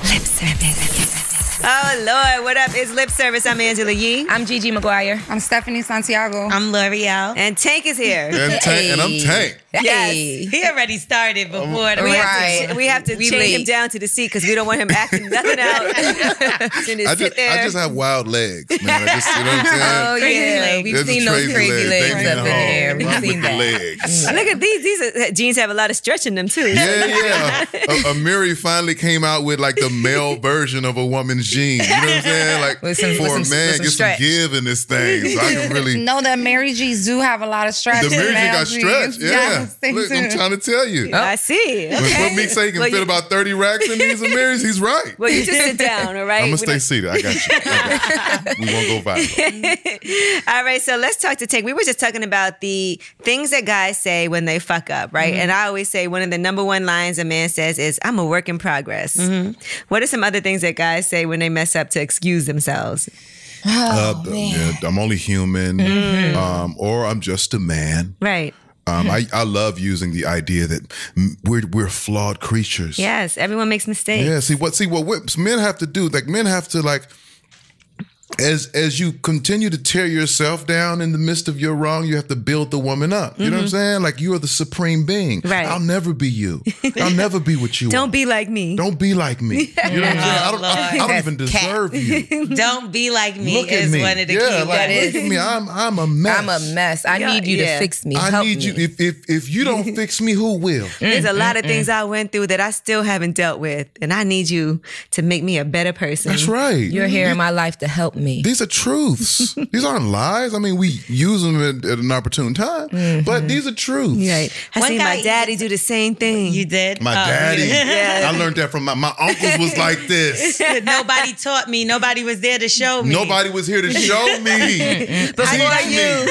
Lip service. Oh, Lord. What up? It's Lip Service. I'm Angela Yee. I'm Gigi McGuire. I'm Stephanie Santiago. I'm L'Oreal. And Tank is here. And I'm Tank. Yes. He already started before. We have to chain him down to the seat because we don't want him acting nothing out. I just have wild legs, man. You know what I'm saying? Oh, yeah. We've seen those crazy legs up in there. We've seen that. Legs. Look at these jeans have a lot of stretch in them, too. Yeah. Amiri finally came out with like the male version of a woman's jeans. You know what I'm saying? Like for a man, get some give in this thing. So I can really know that Mary G's do have a lot of stretch. The Mary G got stretch. Yeah. Look, I'm trying to tell you. Oh. I see. Okay. What Meek say he can fit about 30 racks in these Marys, he's right. Well, you just sit down, all right? I'm going to stay seated. I got you. We won't go viral. All right, so let's talk to Tank. We were just talking about the things that guys say when they fuck up, right? Mm-hmm. And I always say one of the number one lines a man says is, I'm a work in progress. Mm-hmm. What are some other things that guys say when they mess up to excuse themselves? I'm only human, or I'm just a man. Right. I love using the idea that we're flawed creatures. Yes, everyone makes mistakes. Yeah, see what men have to do, like men have to as you continue to tear yourself down in the midst of your wrong, you have to build the woman up. You know what I'm saying? Like you are the supreme being. Right. I'll never be you. I'll never be what you are. Don't be like me. Don't be like me. You know what I'm saying? I don't even deserve you. Don't be like me. Look at me. One of the key. Look at me. I'm a mess. I'm a mess. I need you to fix me. I need you. If you don't fix me, who will? There's a lot of things I went through that I still haven't dealt with, and I need you to make me a better person. That's right. You're here in my life to help me. These are truths. These aren't lies. I mean, we use them at an opportune time, but these are truths. Right. I seen my daddy do the same thing. You did? My daddy. Yeah. I learned that from my uncles was like this. Nobody taught me. Nobody was there to show me. Nobody was here to show me. Before you.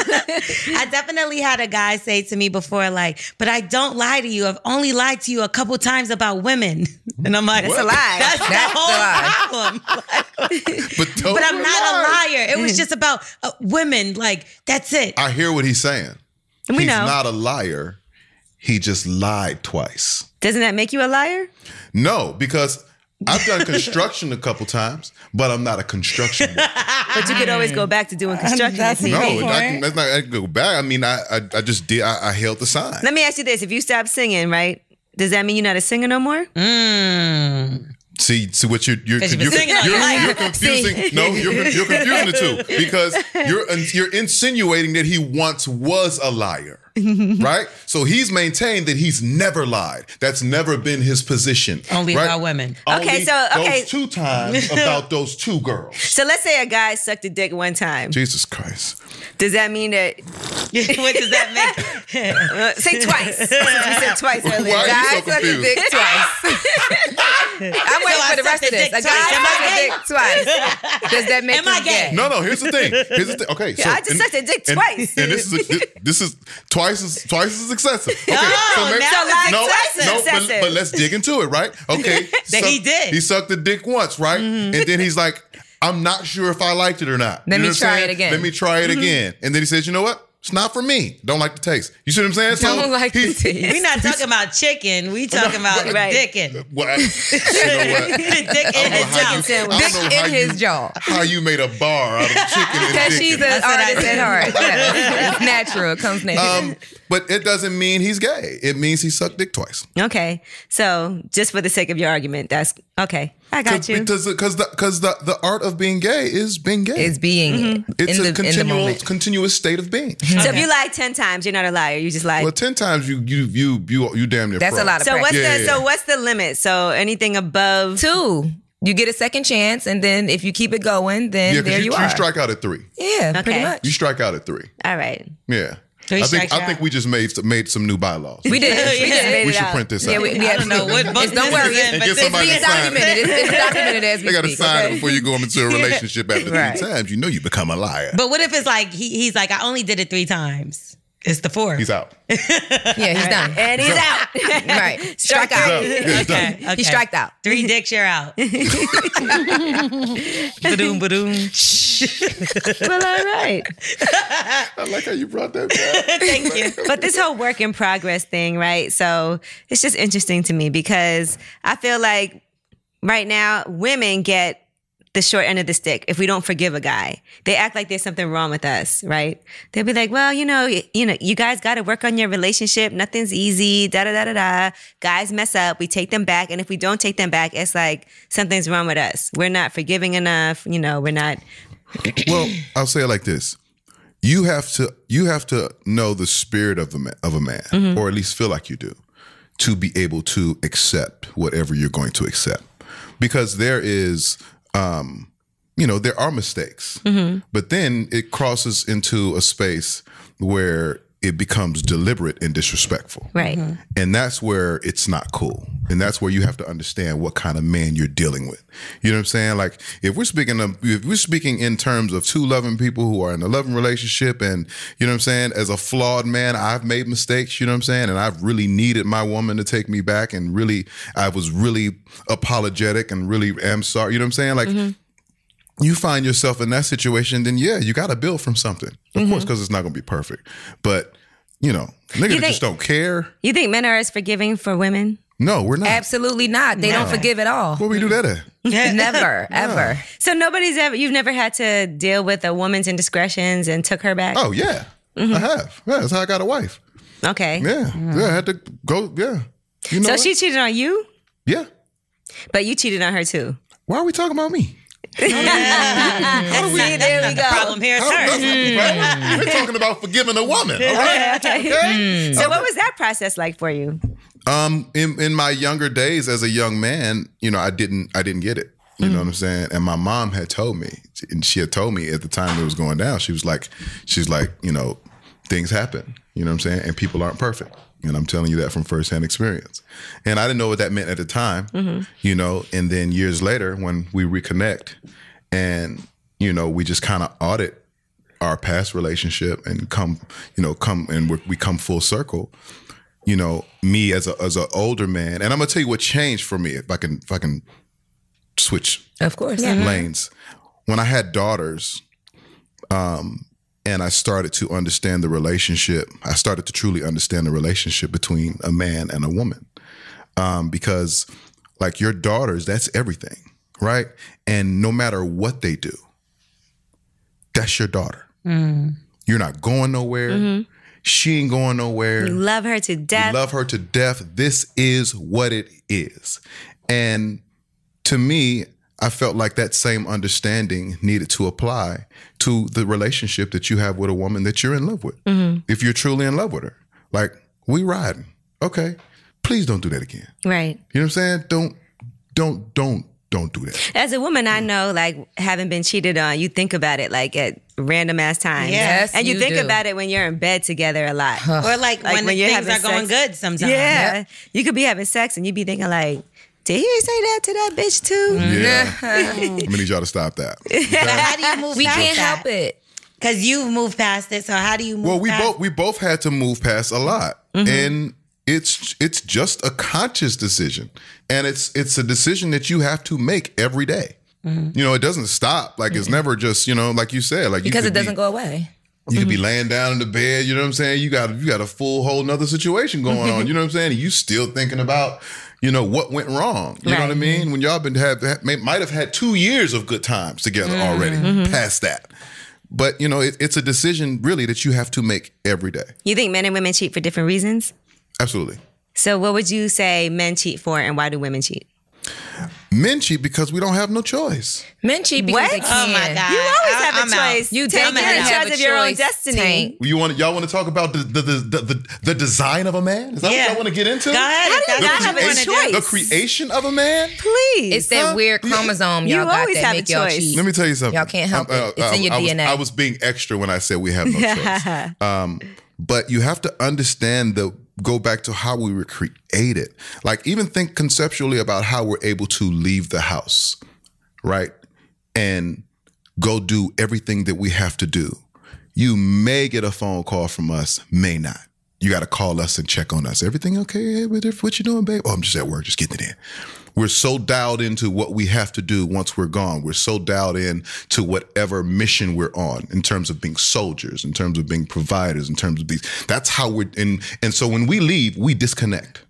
I definitely had a guy say to me before, like, but I don't lie to you. I've only lied to you a couple times about women. And I'm like, that's a lie. That's the whole problem. But I'm not a liar. It was just about women. Like, that's it. I hear what he's saying. He's not a liar. He just lied twice. Doesn't that make you a liar? No, because I've done construction a couple times, but I'm not a construction worker. But you could always go back to doing construction. I can go back. I mean, I just did. I held the sign. Let me ask you this. If you stop singing, right, does that mean you're not a singer no more? See what you're confusing. No, you're confusing the two because you're insinuating that he once was a liar. Right? So he's maintained that he's never lied. That's never been his position. Only about women. Okay, those 2 times about those 2 girls. So let's say a guy sucked a dick one time. Jesus Christ. Does that mean that... What does that mean? Say twice. You said twice earlier. Why are you so confused? Sucked a dick twice. I'm waiting for the rest of this. A guy sucked a dick twice. Does that make him gay? No, here's the thing. Okay, so I just sucked a dick twice. And this is twice as excessive. Okay, but let's dig into it, right? Okay, he did. He sucked the dick once, right? And then he's like, I'm not sure if I liked it or not. Let me try it again. Let me try it again. And then he says, you know what? It's not for me. Don't like the taste. You see what I'm saying? Don't like the taste. We're not talking about chicken. We talking about dicking. Well, you know what? Dick in his jaw. Dick in his jaw. How you made a bar out of chicken and because dick. She's an artist at heart. It's natural. It comes natural. But it doesn't mean he's gay. It means he sucked dick twice. Okay. So just for the sake of your argument, that's okay. I got you. Because the art of being gay is being gay. It's being It's a continuous state of being. So if you lie 10 times, you're not a liar. You just lie. Well, 10 times you damn near. That's a lot of practice. So what's the limit? So anything above 2. You get a second chance, and then if you keep it going, then there you are. You strike out at 3. Yeah, pretty much. You strike out at 3. All right. Yeah. I think we just made some new bylaws. We did. We should print this out. Yeah, I don't know what book. Don't worry, it's documented. It's documented as we speak. They got to sign it before you go into a relationship after 3 times. You know you become a liar. But what if it's like he's like, I only did it 3 times. It's the 4th. He's out. Yeah, he's done. And he's out. Right. Strike out. Okay. He striked out. 3 dicks, you're out. Ba-doom, ba-doom. Well, all right. I like how you brought that back. Thank you. But this whole work in progress thing, right? So it's just interesting to me because I feel like right now, women get the short end of the stick if we don't forgive a guy. They act like there's something wrong with us, right? They'll be like, well, you guys got to work on your relationship. Nothing's easy, da-da-da-da-da. Guys mess up. We take them back. And if we don't take them back, it's like something's wrong with us. We're not forgiving enough. We're not. Well, I'll say it like this. You have to know the spirit of a man, or at least feel like you do, to be able to accept whatever you're going to accept. Because there is... there are mistakes, but then it crosses into a space where it becomes deliberate and disrespectful. Right. And that's where it's not cool. And that's where you have to understand what kind of man you're dealing with. You know what I'm saying? Like if we're speaking in terms of two loving people who are in a loving relationship, and you know what I'm saying, as a flawed man, I've made mistakes, you know what I'm saying? And I've really needed my woman to take me back, and really, I was really apologetic and really am sorry. You know what I'm saying? Like you find yourself in that situation, then yeah, you got to build from something. Of course, because it's not going to be perfect. But, niggas just don't care. You think men are as forgiving for women? No, we're not. Absolutely not. They don't forgive at all. Where we do that at? Never, ever. So you've never had to deal with a woman's indiscretions and took her back? Oh, yeah. I have. Yeah, that's how I got a wife. Okay. Yeah. Yeah, I had to go, yeah. So she cheated on you? Yeah. But you cheated on her too? Why are we talking about me? There we go. The problem here is her. We're talking about forgiving a woman. All right. Okay. So what was that process like for you? In my younger days as a young man, I didn't get it. You know what I'm saying? And my mom had told me, and she had told me at the time it was going down, she's like, things happen. You know what I'm saying? And people aren't perfect. And I'm telling you that from firsthand experience. And I didn't know what that meant at the time, and then years later when we reconnect and, we just kind of audit our past relationship and we come full circle, me as a older man. And I'm going to tell you what changed for me, if I can switch of course lanes. When I had daughters, and I started to understand the relationship. I started to truly understand the relationship between a man and a woman. Because like your daughters, that's everything, right? And no matter what they do, that's your daughter. You're not going nowhere. She ain't going nowhere. You love her to death. You love her to death. This is what it is. And to me, I felt like that same understanding needed to apply to the relationship that you have with a woman that you're in love with. If you're truly in love with her, like we riding. Okay, please don't do that again. Right. You know what I'm saying? Don't do that. As a woman, I know, like, having been cheated on, you think about it like at random ass times. Yes, and you think do. about it when you're in bed together a lot. Or like when things are going good sometimes. Yeah. You could be having sex and you be thinking like, did he say that to that bitch too? Yeah. I'm gonna need y'all to stop that. So how do you move We past can't that? help it. Because you've moved past it. So how do you move past Well, we both had to move past a lot. And it's just a conscious decision. And it's a decision that you have to make every day. It doesn't stop. Like it's never just, like you said, like Because it doesn't go away. You could be laying down in the bed, you know what I'm saying? You got a full whole nother situation going on, you know what I'm saying? And you still thinking about, what went wrong. You know what I mean? When y'all might have had 2 years of good times together already, past that. But, it's a decision really that you have to make every day. You think men and women cheat for different reasons? Absolutely. So what would you say men cheat for and why do women cheat? Men cheat because we don't have no choice. Men cheat because they can. Oh my God. You always have I'm a out. choice. You Take definitely in have charge a of your own choice, destiny. Tank. Y'all want to talk about the design of a man? Is that what y'all want to get into? Go ahead. How do you If not that's have what a you wanna do. choice? The creation of a man? Please. It's that weird chromosome y'all You got always that have a make y'all choice. cheat. Let me tell you something. Y'all can't help it. It's in your DNA. I was being extra when I said we have no choice. But you have to understand go back to how we were created. Like even think conceptually about how we're able to leave the house, right? And go do everything that we have to do. You may get a phone call from us, may not. You got to call us and check on us. Everything okay? What you doing, babe? Oh, I'm just at work, just getting it in. We're so dialed into what we have to do once we're gone. We're so dialed in to whatever mission we're on in terms of being soldiers, in terms of being providers, in terms of being, that's how we're in. And so when we leave, we disconnect.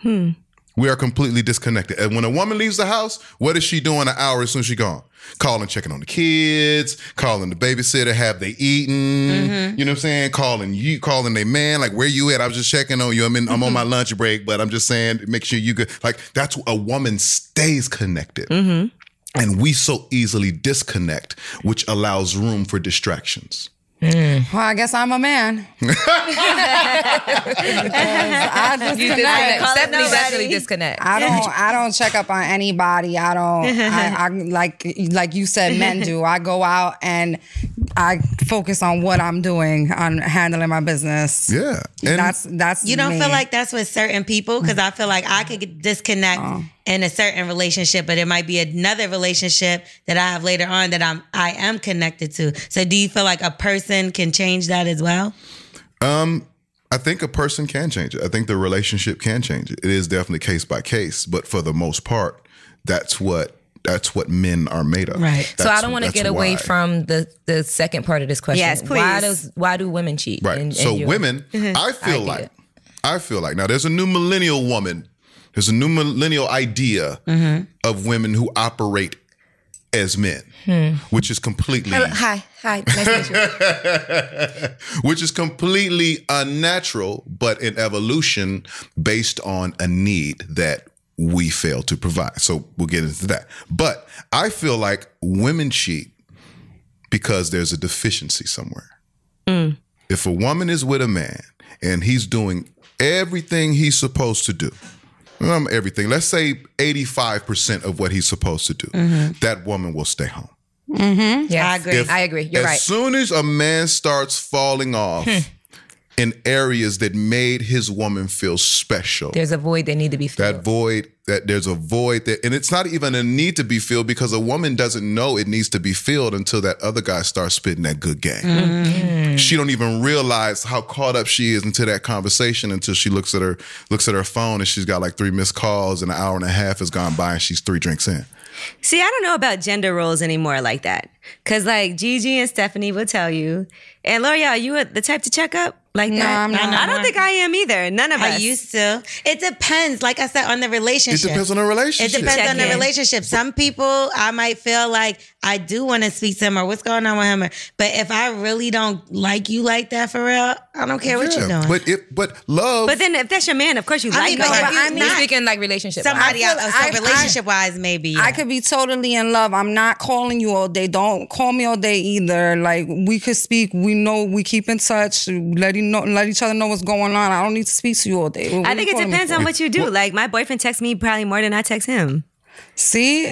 We We are completely disconnected. And when a woman leaves the house, what is she doing an hour as soon as she's gone? Calling, checking on the kids, calling the babysitter, have they eaten? You know what I'm saying? Calling their man, like, where you at? I was just checking on you. I'm on my lunch break, but I'm just saying, make sure you good. Like, that's a woman stays connected. And we so easily disconnect, which allows room for distractions. Well, I guess I'm a man. I disconnect. Stephanie definitely disconnect. I don't check up on anybody. I like you said, men do. I go out and I focus on what I'm doing, on handling my business. Yeah. And that's You don't me. feel like that's with certain people? Because I feel like I could disconnect in a certain relationship, but it might be another relationship that I have later on that I am connected to. So do you feel like a person can change that as well? I think a person can change it. I think the relationship can change it. It is definitely case by case, but for the most part, that's what men are made of. Right. So I don't want to get away from the second part of this question. Yes, please. Why do women cheat? Right. So women, I feel like now there's a new millennial woman. There's a new millennial idea of women who operate as men, which is completely Hi, nice to meet you. which is completely unnatural, but an evolution based on a need that we fail to provide. So we'll get into that. But I feel like women cheat because there's a deficiency somewhere. If a woman is with a man and he's doing everything he's supposed to do, everything, let's say 85% of what he's supposed to do, that woman will stay home. Yes, I agree. You're right. As soon as a man starts falling off in areas that made his woman feel special, There's a void that need to be filled. There's a void that, and it's not even a need to be filled because a woman doesn't know it needs to be filled until that other guy starts spitting that good game. She don't even realize how caught up she is into that conversation until she looks at her phone and she's got like 3 missed calls and an hour and a half has gone by and she's 3 drinks in. See, I don't know about gender roles anymore like that. Because like Gigi and Stephanie will tell you. And L'Oreal, you the type to check up like that? I'm not. I don't think I am either. None of us. I used to. It depends, like I said, on the relationship. It depends on the relationship. It depends on the Check in. relationship. Some people, I might feel like I do want to speak to him or what's going on with him. But if I really don't like you like that for real, I don't care what you're doing. But love. But then if that's your man, of course you like but him. if You're not speaking like relationship. somebody else, I- relationship-wise, maybe. I could be totally in love. I'm not calling you all day. Don't call me all day either. Like, we could speak. We know, we keep in touch. Let each other know what's going on. I don't need to speak to you all day. What I you think it calling me depends for? on what you do. Like my boyfriend texts me probably more than I text him. See?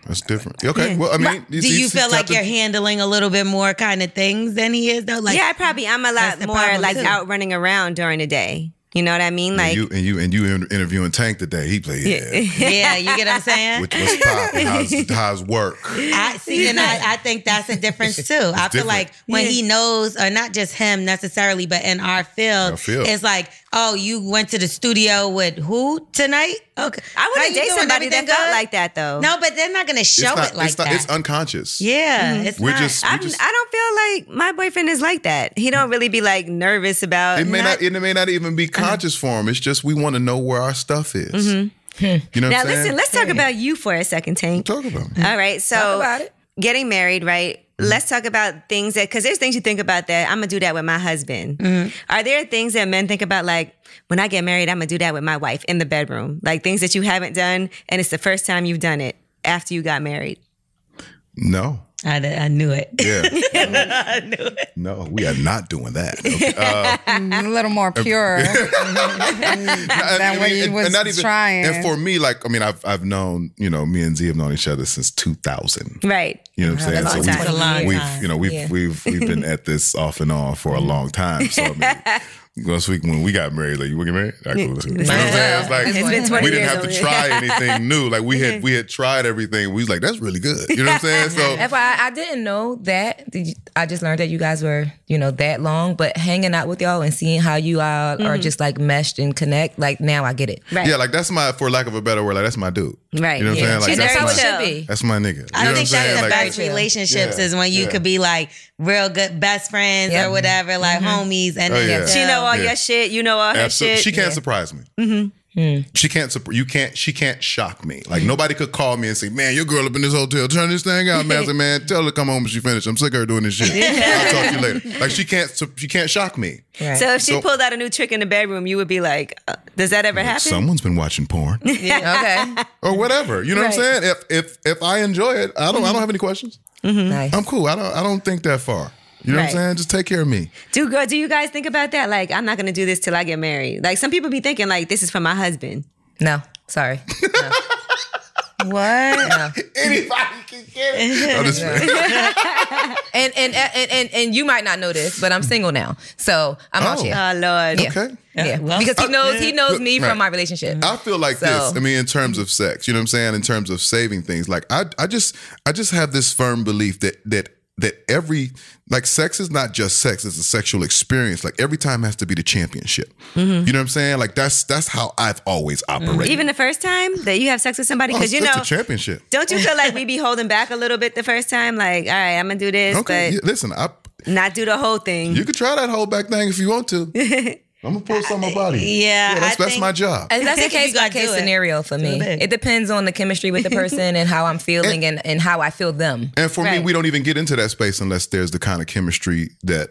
That's different. Okay. Well, I mean, do you feel like you're handling a little bit more kind of things than he is, though? Like, Yeah, I'm a That's lot the more problem, like too. out running around during the day. You know what I mean? Like and you interviewing Tank today. He played yeah, you get what I'm saying? what's popping? How's work? I see, and I think that's a difference too. I feel different. like when he knows, or not just him necessarily, but in our field, it's like, oh, you went to the studio with who tonight? Okay, I How wouldn't you date doing? somebody that Everything felt good? like that though. No, but they're not going to show it like that. It's unconscious. Yeah, it's We're not. just- I don't feel like my boyfriend is like that. He don't really be like nervous about. It may not even be conscious for him. It's just we want to know where our stuff is. You know what Now I'm saying? listen, let's talk about you for a second, Tank. Talk about it. All right, so Talk about it. getting married, right? Let's talk about things that, because there's things you think about that I'm gonna do that with my husband. Are there things that men think about, like when I get married, I'm gonna do that with my wife in the bedroom, like things that you haven't done and it's the first time you've done it after you got married? No. I knew it. Yeah. I knew it. No, we are not doing that. Okay. A little more pure than when you was trying. And for me, like, I mean, I've known, me and Z have known each other since 2000. Right. You know what I'm saying? That's a long time. It's a long we've, time. we've been at this off and on for a long time. So I mean, last week when we got married, like, you want to get married? All right, cool, let's go. You know what I'm saying? It's like It's been 20 we didn't years have to over try anything new. Like we had tried everything. We was like, that's really good. You know what I'm saying? So FYI, I didn't know that. I just learned that you guys were, that long. But hanging out with y'all and seeing how you all are just like meshed and connect, like now I get it. Right. yeah, like that's my, for lack of a better word, like that's my dude. Right. You know what I'm saying? Like And that's how it chill. should be. that's my nigga. You I know what I'm think saying? that's the Like, best relationships Yeah. is when you Yeah. could be like real good best friends Yep. or whatever, like homies, and Oh, then yeah. you She know all Yeah. your shit. You know all her absolutely. shit. She can't surprise me. She can't shock me. Like nobody could call me and say, man, your girl up in this hotel, turn this thing out, man. I said, man, tell her to come home when she finished. I'm sick of her doing this shit. I'll talk to you later. Like she can't shock me. Right. So if she pulled out a new trick in the bedroom, you would be like, does that ever happen? Someone's been watching porn. Okay. Or whatever. You know what I'm saying? If I enjoy it, I don't have any questions. Nice. I'm cool. I don't think that far. You know what I'm saying? Just take care of me. Do you guys think about that? Like, I'm not going to do this till I get married. Like, some people be thinking, like, this is for my husband. No. Sorry. No. What? No. Anybody can get it. And you might not know this, but I'm single now. So I'm out here. Oh, Lord. Yeah. Okay. Yeah. Well, because he knows me from my relationship. I feel like this. I mean, in terms of sex, you know what I'm saying? In terms of saving things, like I just have this firm belief that every, like, sex is not just sex, it's a sexual experience. Like every time has to be the championship. You know what I'm saying? Like that's how I've always operated. Even the first time that you have sex with somebody, because it's a championship. Don't you feel like we be holding back a little bit the first time? Like, all right, I'm gonna do this, Okay, but listen, not do the whole thing. you could try that hold back thing if you want to. I'm gonna pull some of my body. Yeah, that's my job. And that's a case by case scenario for me. It depends on the chemistry with the person and how I'm feeling and how I feel them. And for me, we don't even get into that space unless there's the kind of chemistry that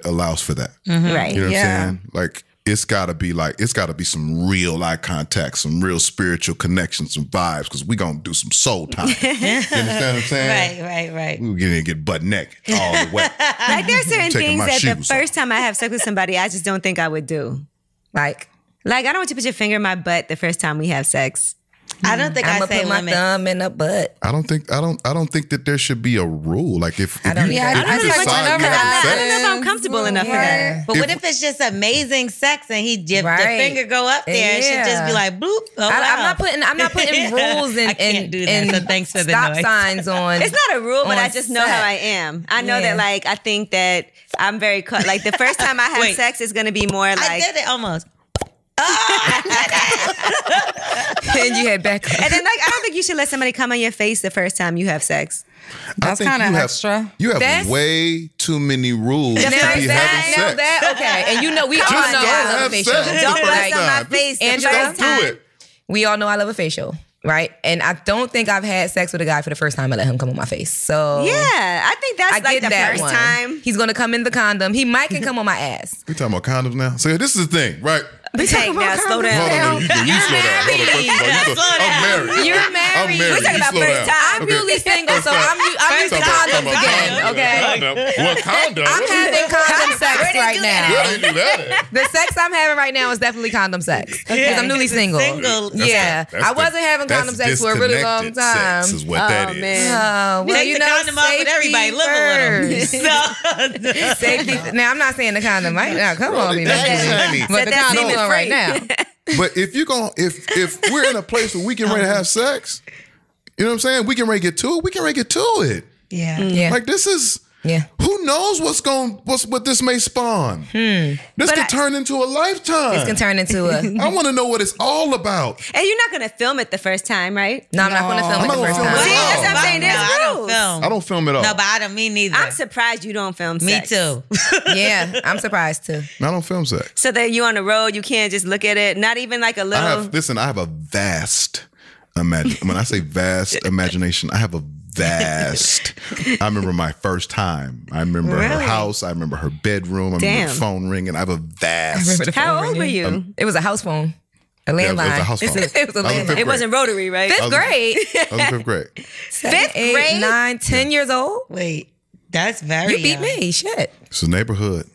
allows for that. Right. You know what I'm saying? Like it's gotta be some real eye contact, some real spiritual connections, some vibes, because we gonna do some soul time. You understand what I'm saying? Right. We gonna get butt naked all the way. Like there's certain Taking things my that the shoes first time I have sex with somebody, I just don't think I would do. Like I don't want you to put your finger in my butt the first time we have sex. I don't think I'm I gonna say put my limits. thumb in the butt. I don't think that there should be a rule. Like if you I don't decide know. you have I sex, don't know if I'm comfortable enough for that. But what if it's just amazing sex and the finger go up there and she just be like, bloop. Oh, I'm wow. not putting rules I can't do that, so thanks for the stop noise. signs on. It's not a rule, but on I just know set. how I am. I know Yeah. that, like, I think that I'm very, like, the first time I have Wait. sex is going to be more like. I did it almost. And you head back up. And then, like, I don't think you should let somebody come on your face the first time you have sex. That's kind of extra. You have That's- way too many rules to be Now having sex. that, okay. And you know, we all Just know don't I love have a facial. sex the Don't first bust on my time. face the Angela, first Don't time. do it. We all know I love a facial, right? And I don't think I've had sex with a guy for the first time I let him come on my face. So Yeah, I think that's I like get the that first one. time. He's gonna come in the condom. He might can come on my ass. We talking about condoms now. So this is the thing, right? Tank, now slow down. Hold on, you slow down. Hold on, first of all, I'm married. You're married. I'm married. We're talking You about slow first down. time. I'm newly single, so I'm used to condoms again. Okay. What condom? I'm having condom sex right now. Where did you do that? The sex I'm having right now is definitely condom sex because I'm newly single. Yeah, I wasn't having condom sex for a really long time. Sex is what that is. man. Oh, well, Take you the know, condom off and everybody living with first. them. Safety. Now, I'm not saying the condom right now. Come on, me, Honey. but the that condom semen on right free. now. But if you're going, if we're in a place where we can ready to have sex, you know what I'm saying? We can ready to get to it. We can ready to get to it. Yeah. Like this is. Yeah. Who knows what this may spawn? This could turn into a lifetime. This can turn into a. I want to know what it's all about. And you're not going to film it the first time, right? No, I'm not going to film I'm it not the gonna first film it time. See, that's what I'm saying. There's I don't rules. film. I don't film at all. No, but I don't mean neither. I'm surprised you don't film Me sex. too. Yeah, I'm surprised too. I don't film sex. So that you on the road, you can't just look at it. Not even like a little. I have a vast when I say vast imagination, I have a vast. I remember my first time. I remember her house. I remember her bedroom. I remember the phone ringing. I have a vast. How old were you? It was a house phone. A landline. it was a house phone. It was a I was in landline. fifth It wasn't rotary, right? Fifth grade. I was in fifth grade. 7, 8, grade? 9, 10 years old. Wait, that's very You beat young. me. Shit. It's a neighborhood.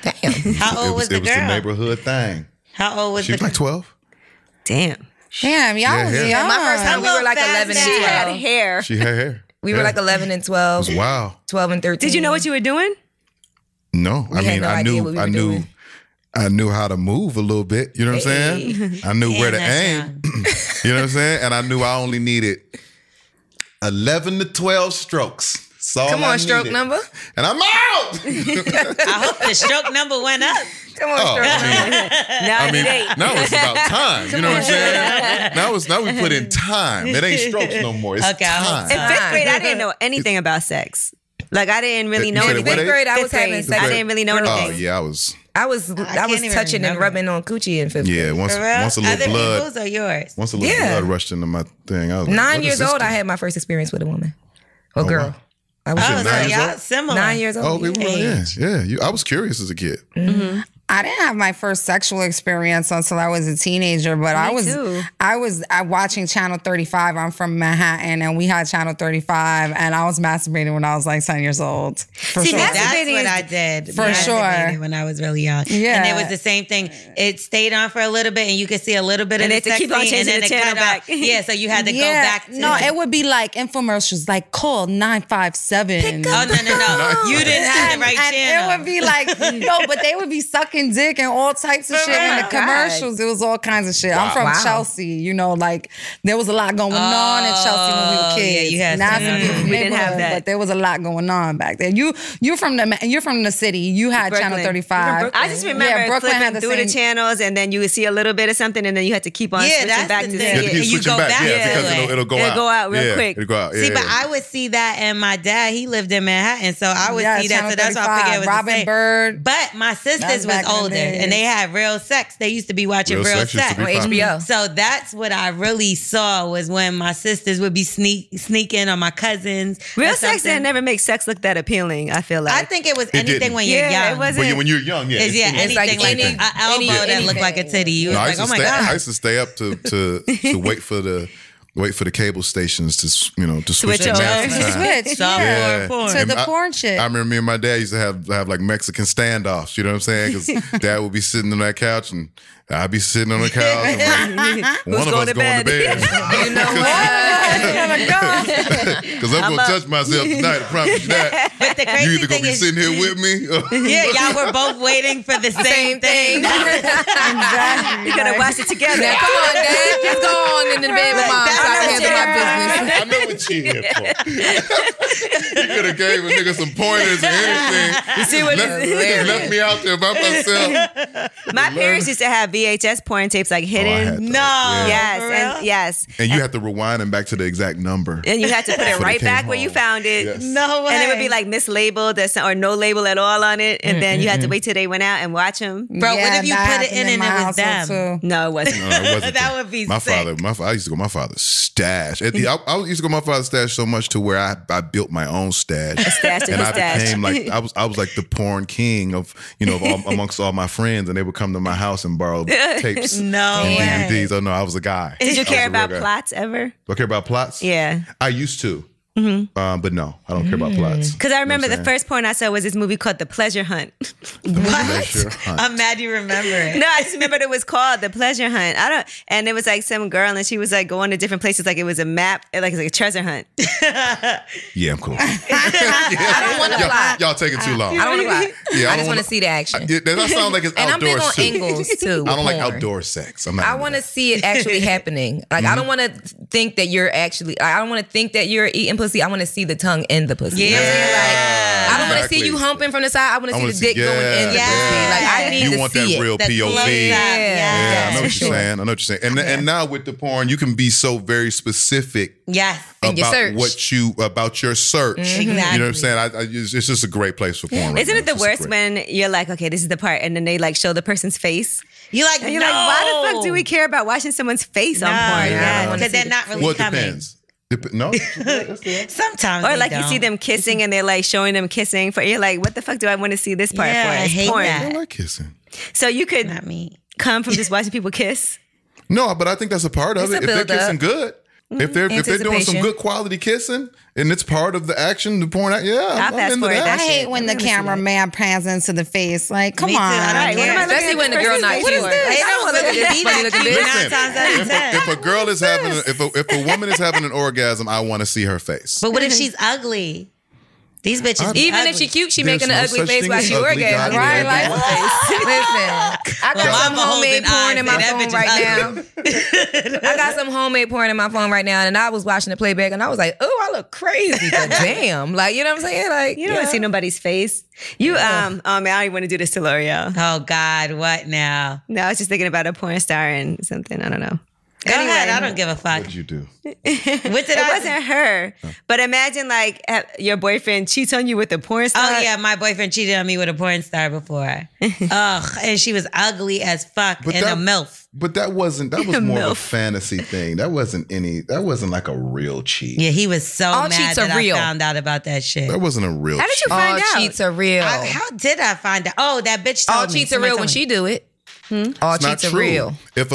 Damn. How old was the It was girl? the neighborhood thing. How old was She the was like 12. Damn. Damn, y'all was Yeah, young. My first time, we were like 11 She and had 12. hair. She had hair. We were like 11 and 12. It was wild. 12 and 13. Did you know what you were doing? No, I had mean, no I idea knew, what we I were knew, doing. I knew how to move a little bit. You know what I'm saying? I knew where to that's aim. You know what I'm saying? And I knew I only needed 11 to 12 strokes. That's all Come I on, stroke needed. number. And I'm out. I hope the stroke number went up. Come on, Oh, stroke I number. mean, I mean, now it's about time. You know what I'm saying? Now we put in time. It ain't strokes no more. It's Okay, I hope time. so. In fifth grade, I didn't know anything about sex. Like I didn't really know said anything. what age? Fifth grade, I was Fifth having grade. sex. I didn't really know anything. Oh yeah, I was can't even touching and remember. rubbing on coochie in fifth grade. once a little Other blood people's or yours? once a little Yeah. blood rushed into my thing. I was like, 9 what years is this old, I thing? had my first experience with a woman or girl. wow. I was Oh, nine so years y'all old? similar. 9 years old. Oh, we were, yeah. I was curious as a kid. I didn't have my first sexual experience until I was a teenager, but I was watching Channel 35. I'm from Manhattan, and we had Channel 35, and I was masturbating when I was like 10 years old. For See, sure. that's- That's Masturbating what is- I did. For Masturbated sure. when I was really young. Yeah. And it was the same thing. It stayed on for a little bit and you could see a little bit And of they the had to sex keep on scene, changing and the then it channel cut back. off. Yeah, so you had to go back to no, it would be like infomercials, like call 957. Oh, no. You didn't have the right and channel. it would be like, no, but they would be sucking dick and all types of shit in the real? commercials. It was all kinds of shit. I'm from Wow. Chelsea, you know, like there was a lot going on in Chelsea when we were Oh, kids. yeah, you had Not some. some beautiful We didn't have neighborhood, that. but there was a lot going on back then. You're from the city. You had Channel Brooklyn. 35. I just remember Brooklyn flipping had the through the same- channels, and then you would see a little bit of something, and then you had to keep on Yeah, switching that's back the to thing. You have to see keep it. You switching go back, back yeah, to because it. it'll go It'll out. go out real quick. It'll go out. See, yeah. but I would see that, and my dad, he lived in Manhattan, so I would Yeah, see that. Channel So that's why I 35, figured it was Robin the same. Bird. But my sisters That's was back in the older, days. and they had real sex. They used to be watching Real real Sex used to sex be on fun. HBO. So that's what I really saw was when my sisters would be sneaking on my cousins. Real or sex something. didn't never make sex look that appealing. I feel like. I think it was anything didn't. when you're Yeah, young. it wasn't. When you're young, yeah. It's, yeah, It's like anything like, any- an elbow that looked like a titty. You was No, I like, used oh to my stay. I god. used to stay up to wait for the cable stations to switch Switch the over. match time. Switch, Soft yeah. porn. To And the porn shit. I remember me and my dad used to have like Mexican standoffs. You know what I'm saying? Because Dad would be sitting on that couch and I'd be sitting on the couch. And like, one of going us to going to bed? bed. You know what? Because I'm gonna touch myself tonight. I promise you that. But the You crazy either thing gonna be is, sitting here with me. yeah, y'all were both waiting for the same thing. You could have watched it together. Now, come on, Dad. Just go on in the bed with mom. Stop handling my business. I know what you here for. You could have gave a nigga some pointers or anything. You see what just left me out there by myself. My parents used to have VHS porn tapes like Oh, I had hidden. those, No. yeah. Yes, For and real? yes, And you have to rewind them back to the exact number. and you had to put it Before they right came back where you home. found it. Yes. No way. And it would be like mislabeled or no label at all on it, and then you had to wait till they went out and watch them. Bro, what if you that put it happened in and my it was household, them? too. No, it wasn't. No, it wasn't. That would be my sick. father. I used to go to my father's stash. I used to go to my father's stash so much to where I built my own stash. stash in and the I stash. became like I was like the porn king of amongst all my friends, and they would come to my house and borrow tapes No and way. DVDs. Oh no, I was a guy. Did you I care was a real about guy. plots ever? Do I care about plots? Yeah. I used to. But no, I don't care about plots. Because I remember You know the what I'm first porn I saw was this movie called The Pleasure Hunt. saying? Pleasure hunt. I'm mad you remember it. No, I just remember it was called The Pleasure Hunt. And it was like some girl, and she was like going to different places, like it was a map, like it's like a treasure hunt. Yeah, I'm cool. I don't want to lie. Y'all taking too long. I don't want to lie. Yeah, I don't just want wanna- to see the action. That sounds like it's And I'm outdoor big on too. angles too. I don't like porn. outdoor sex. I'm not. I into want to that. see it actually happening. Like I don't want to think that you're actually. I don't want to think that you're eating pussy. I want to see the tongue in the pussy. You know what I'm saying? Like I don't want to see Exactly. you humping from the side. I want to see wanna the see- dick going in the yeah, pussy. Like I need You to want see that it. real That POV. close up, Yeah, I know for what sure. you're saying. I know what you're saying. And now with the porn, you can be so very specific Yes. In your about search. about your search. Exactly. You know what I'm saying? It's just a great place for porn. right Isn't now. it the It's just worst great. when you're like, okay, this is the part, and then they like show the person's face? You like, And you're no. like, why the fuck do we care about watching someone's face on porn? I Yeah, don't wanna because see they're the- not really Well, it coming. depends. No, Sometimes Or they like you don't. see them kissing and they're like showing them kissing. You're like, what the fuck do I want to see this part Yeah, for? I It's hate porn. that. I like kissing. So you could Not me. come from just watching people kiss. No, but I think that's a part of It's it. a If they're build-up. kissing good, if they're doing some Anticipation. good quality kissing, and it's part of the action, the porn. Yeah, I'm fast into forward that. that I shit. hate when the cameraman pans into the face. Like, come Me too. on. I don't Right, what care. am I looking Especially at when the this girl person's not face cute. for? They They don't don't look at really this be funny that looking cute bitch. 9 times out of 10. If a girl is having, if a woman is having an orgasm, I want to see her face. But what if she's ugly? These bitches. be Even ugly. if she cute, she There's making an no ugly such face thing while as she ugly, orgasming. God Right? damn Like, it. listen, I got some mama homemade holding porn in my eyes, phone that right now. I got some homemade porn in my phone right now, and I was watching the playback, and I was like, "Oh, I look crazy, but damn!" Like, you know what I'm saying? Like, You don't want to see nobody's face. You oh man, I don't even want to do this to L'Oreal. Oh God, what now? No, I was just thinking about a porn star and something. I don't know. Go ahead. I don't give a fuck. What did you do? It wasn't her. But imagine like your boyfriend cheats on you with a porn star. Oh yeah, my boyfriend cheated on me with a porn star before. Ugh, and she was ugly as fuck and a MILF. But that was more of a fantasy thing. That wasn't like a real cheat. Yeah, he was so All mad cheats that are real. I found out about that shit. That wasn't a real cheat. How did you find out? All cheats are real. How did I find out? Oh, that bitch told All me. cheats are Somebody real told when me. she do it. All It's not cheats are true. real. If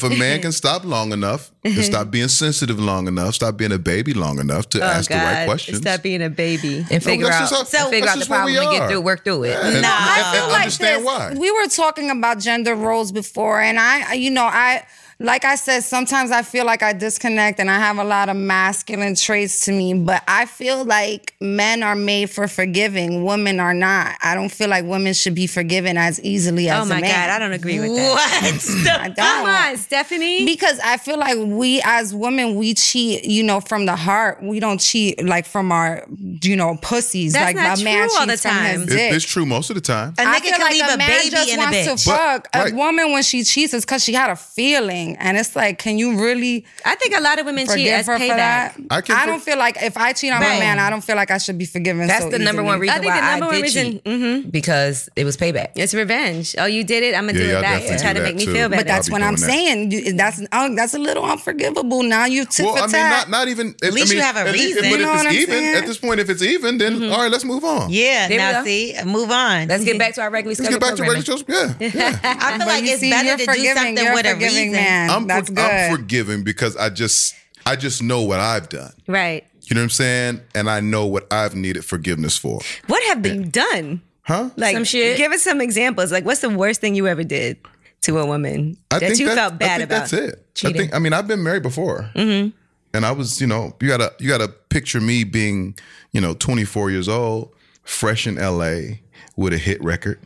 a man can stop long enough, and stop being sensitive long enough, stop being a baby long enough to ask the right questions, Stop being a baby. And figure that's out, just how- figure out that's the just where we problem and are. get through, work through it. And, No. I feel and like understand this. why. We were talking about gender roles before, and I like I said, sometimes I feel like I disconnect and I have a lot of masculine traits to me, but I feel like men are made for forgiving. Women are not. I don't feel like women should be forgiven as easily as Oh my a man. God, I don't agree with that. What? I don't. Come on, Stephanie. Because I feel like we as women, we cheat, from the heart. We don't cheat like from our, pussies. That's like not my man true all the cheats from time. his dick. It's true most of the time. A I nigga feel can like leave a a man baby just in a wants to bitch. fuck. Right. A woman when she cheats is because she had a feeling, and it's like, can you really I think a lot of women cheat forgive as her for payback. that? I don't feel like if I cheat on my Right. man, I don't feel like I should be forgiven. That's so the number easily. one reason I think why the number I one did reason- cheat. Because it was payback. It's revenge. Oh, you did it. I'm gonna Yeah, do y'all it back definitely to try do to that make me too. feel better. But that's I'll be what I'm doing that. saying. That's a little unforgivable. Now you tit Well, for I mean, tat. not even. At least you have a reason. But You know if what it's I'm even, saying? at this point, if it's even, then all right, let's move on. Yeah, There we now go. see, move on. Let's get back to our regularly Let's scheduled get back to programming. regular shows. Yeah, I feel But like you it's see, better you're to do forgiving. something You're with a forgiving, reason. man. That's good. I'm forgiving because I just know what I've done. Right. You know what I'm saying? And I know what I've needed forgiveness for. What have you done? Huh? Like, Some shit. give us some examples. Like, what's the worst thing you ever did to a woman that you felt bad about? That's it. Cheating. I've been married before. Mm-hmm. And I was, you gotta picture me being, 24 years old, fresh in LA with a hit record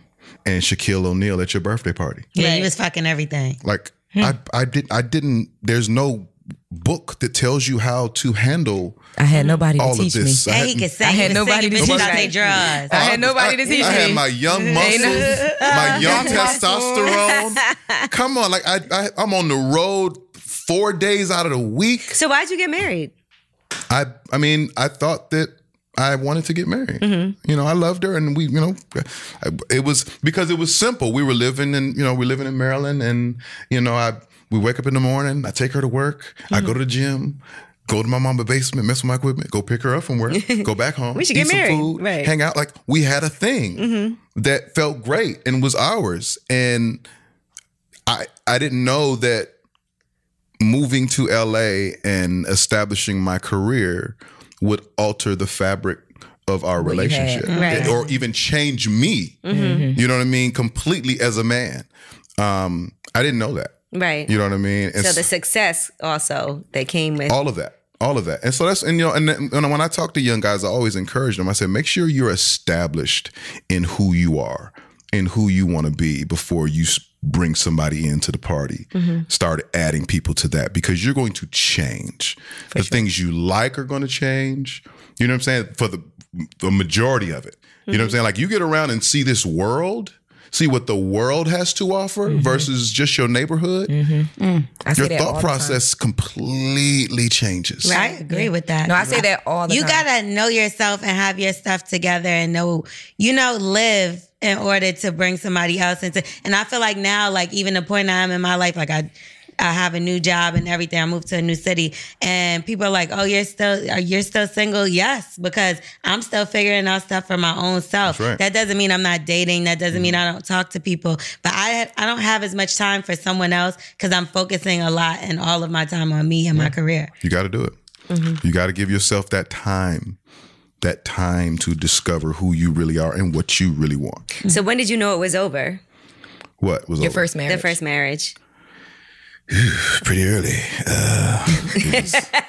and Shaquille O'Neal at your birthday party. Yeah, he was fucking everything. Like I didn't, there's no book that tells you how to handle I had nobody to all of teach me. this. And he could sing. I had nobody to bitches teach out me. their drawers. I had nobody to teach I had me. my young muscles, my young testosterone. Come on, like I'm on the road 4 days out of the week. So why'd you get married? I thought that I wanted to get married. Mm-hmm. I loved her, and we, it was because it was simple. We were living in Maryland, and we wake up in the morning. I take her to work. Mm-hmm. I go to the gym. Go to my mama's basement, mess with my equipment, go pick her up from work, go back home, We should eat get married. some food, Right. hang out. Like we had a thing that felt great and was ours. And I didn't know that moving to LA and establishing my career would alter the fabric of our What you had. relationship, Right. or even change me. You know what I mean? Completely as a man. I didn't know that. Right. You know what I mean? And So the success also that came with all of that. And so that's, and when I talk to young guys, I always encourage them. I say, make sure you're established in who you are and who you want to be before you bring somebody into the party. Start adding people to that, because you're going to change. The things you like are going to change. You know what I'm saying? For the majority of it. You know what I'm saying? Like you get around and see this world, see what the world has to offer versus just your neighborhood. I say Your that all thought the process completely changes. I agree with that. No, I say that all the You time. gotta know yourself and have your stuff together and live in order to bring somebody else into. And I feel like now, like even the point I'm in my life, like I have a new job and everything. I moved to a new city, and people are like, "Oh, you're still single?" Yes, because I'm still figuring out stuff for my own self. That's right. That doesn't mean I'm not dating. That doesn't mean I don't talk to people. But I don't have as much time for someone else because I'm focusing a lot and all of my time on me and my career. You got to do it. You got to give yourself that time to discover who you really are and what you really want. So when did you know it was over? What was Your over? first marriage. The first marriage. Pretty early.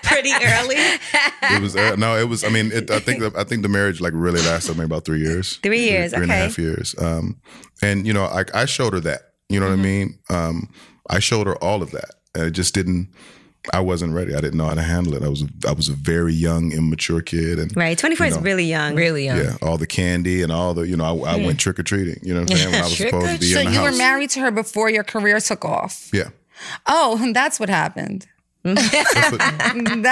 Pretty early. It was no. It was. I mean, I think the marriage like really lasted maybe about 3 years. 3 years. Three and a Okay. half years. And I showed her that. You know what I mean? I showed her all of that. And it just didn't. I wasn't ready. I didn't know how to handle it. I was a very young, immature kid, and Right. 24 is really young. Really young. yeah, all the candy and all the I went trick or treating. You know what I'm saying? When I was supposed to be So in the you house. were married to her before your career took off. Yeah. Oh, that's what happened. That's what happened. You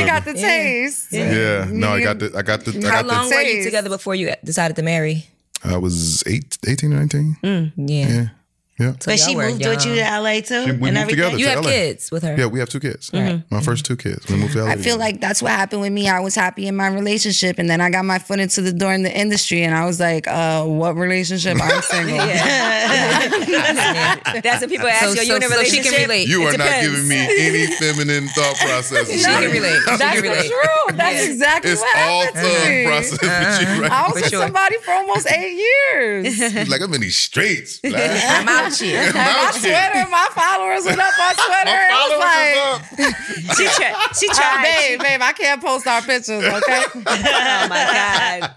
got the taste. Yeah. No, I got the. How long were you together before you decided to marry? I was 18 or 19. Yeah. Yeah. So but she moved with you to LA too? We moved together. You have LA. kids with her? Yeah, we have 2 kids. My first 2 kids. We moved to LA. I feel like that's what happened with me. I was happy in my relationship, and then I got my foot into the door in the industry, and I was like, what relationship? I'm single. That's what people ask you. Are you in a relationship? She can relate. You are not giving me any feminine thought processes. She can relate. That's true. That's exactly it's what happened all thug process with you right I was with somebody for almost 8 years. He's like, I'm in these streets. I'm out here. My Twitter, my followers went up on Twitter. She tried. Babe, I can't post our pictures, okay? Oh my God.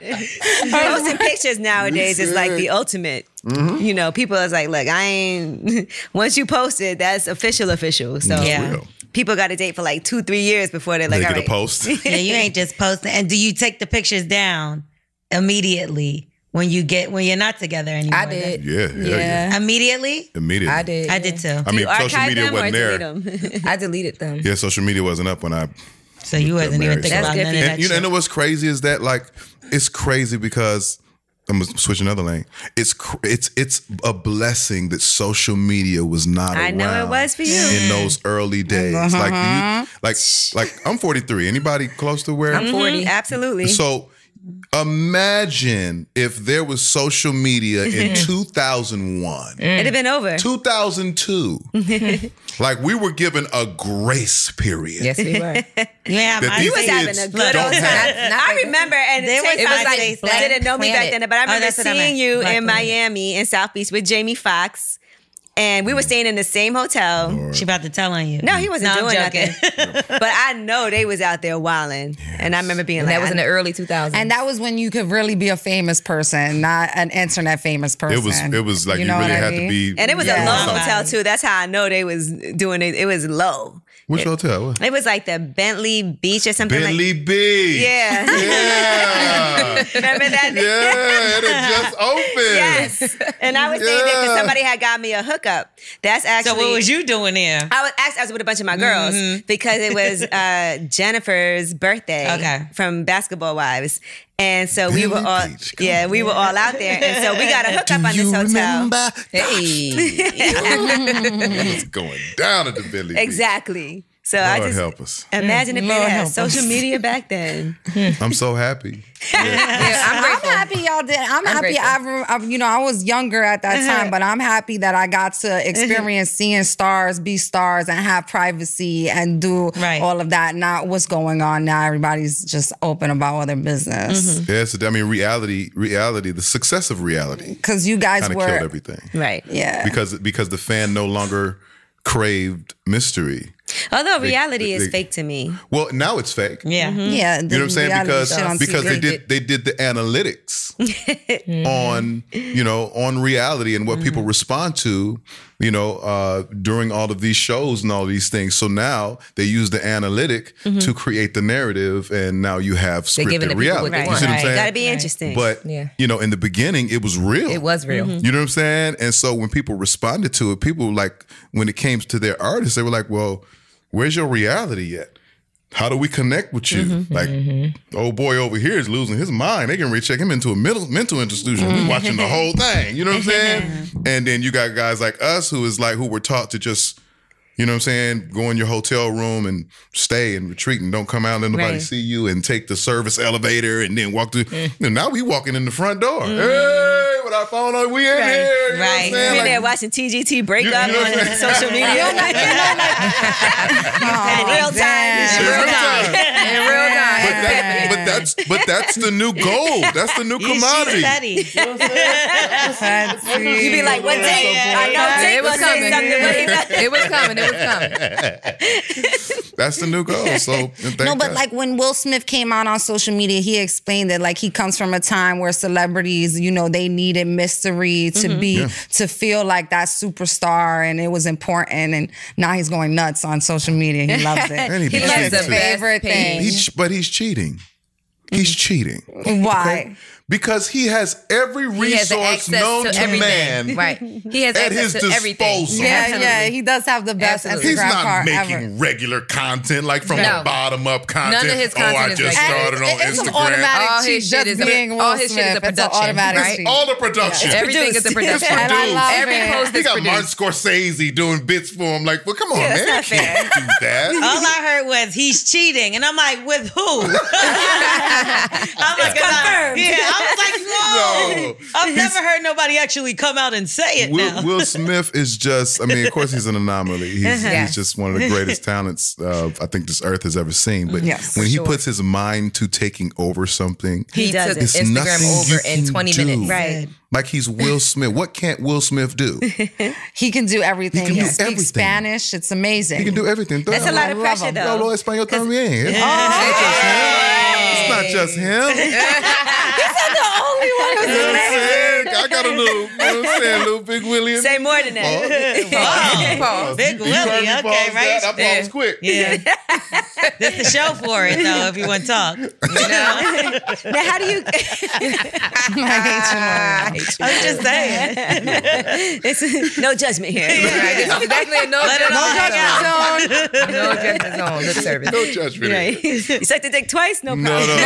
Posting pictures nowadays is like the ultimate. You know, people is like, look, I ain't, once you post it, that's official. So people got to date for like 2-3 years before they're like, they all get right. a post. Yeah, you ain't just posting. And do you take the pictures down immediately when you're not together anymore? I did. Yeah. Immediately? Immediately. I did too. I mean, social media wasn't there. I deleted them. Yeah, social media wasn't up when I. So you wasn't even thinking about none of that. You know what's crazy is that like it's crazy because I'm gonna switch another lane. It's a blessing that social media was not around. I know it was for you in those early days. Like I'm 43. Anybody close to where I'm 40? Absolutely. So imagine if there was social media in 2001. It'd have been over. 2002. Like we were given a grace period. Yes, we were. Yeah, you was having a good old time. I remember, and it was like didn't know me back then, but I remember seeing you in Miami in South Beach with Jamie Foxx. And we were staying in the same hotel. Lord. She about to tell on you. No, he wasn't doing nothing. But I know they was out there wilding. Yes. And I remember being that was in the early 2000s. And that was when you could really be a famous person, not an internet famous person. It was like you really had to be. And it was a low hotel too. That's how I know they was doing it. It was low. Which hotel? What? It was like the Bentley Beach or something. Bentley Beach. Yeah. Remember that? Yeah, it had just opened. Yes. And I was saying that because somebody had got me a hookup. That's actually. So what was you doing there? I was with a bunch of my girls because it was Jennifer's birthday from Basketball Wives. And so we were all, we were all out there. And so we got a hookup on this hotel. Hey. It was going down at the Bentley Beach. Exactly. So Lord I just help us. Imagine if they had social media back then. I'm so happy. I'm happy y'all did. I'm happy. I was younger at that time, but I'm happy that I got to experience seeing stars, be stars, and have privacy and do all of that. Not what's going on now. Everybody's just open about all their business. Yes, I mean reality, the success of reality. Because you guys kind of killed everything, right? Yeah, because the fan no longer craved mystery. Although reality is fake to me. Well, now it's fake. Yeah. Yeah. You know what I'm saying? Because they did the analytics on reality and what people respond to, during all of these shows and all these things. So now they use the analytic to create the narrative, and now you have scripted reality. You see what I'm saying? Gotta be interesting. But in the beginning, it was real. It was real. You know what I'm saying? And so when people responded to it, people when it came to their artists, they were like, well, where's your reality yet? How do we connect with you? Old boy over here is losing his mind. They can recheck him into a mental institution. We watching the whole thing. You know what I'm saying? And then you got guys like us who were taught to just, you know what I'm saying, go in your hotel room and stay and retreat and don't come out and let nobody see you and take the service elevator and then walk through. Now we walking in the front door. Hey, with our phone on, we in here. You know what I'm saying? We're there watching TGT break up on social media. In real time. But that's the new gold. That's the new commodity. You be like, what day? I know it was coming. It was coming. That's the new goal. So but like when Will Smith came out on social media, he explained that like he comes from a time where celebrities, they needed mystery to feel like that superstar, and it was important. And now he's going nuts on social media. He loves it. And he loves the favorite thing. But he's cheating. He's cheating. Why? Okay? because he has every resource known to man. Right. He has at access his to everything. disposal. Yeah, he does have the best Instagram He's not card making ever. regular content like from the bottom up content. None of his content I is just regular. started on It's Instagram. automatic. All his shit is being Will all his shit is a Smith. It's production, automatic right? cheat. All the production. Everything is a production. And I love Every it. post He is got produced. Martin Scorsese doing bits for him. Like, well, come on, man. that's You not can't do that. All I heard was he's cheating, and I'm like, with who? I'm like, confirmed. I was like, whoa. No. I've never heard nobody actually come out and say it now. Will Smith is just, I mean, of course he's an anomaly. He's just one of the greatest talents I think this earth has ever seen. But when he puts his mind to taking over something, He does took it. it's Instagram nothing over you in can 20 do. minutes. Right. Like he's Will Smith. What can't Will Smith do? He can do everything. He can do speaks everything. Spanish. It's amazing. He can do everything. That's a lot of love pressure, him. though. Hablo español también. It's not just him. I got a little, you know what I'm saying, little Big Willie. Say more than that. Oh, Big Willie, okay, right? I pause quick. Yeah. There's the show for it, though, if you want to talk. Now, how do you? I'm just saying. It's no judgment here. Right. This is exactly a no judgment zone. No judgment zone. Lip service. No judgment. Right. You sucked the dick twice? No problem.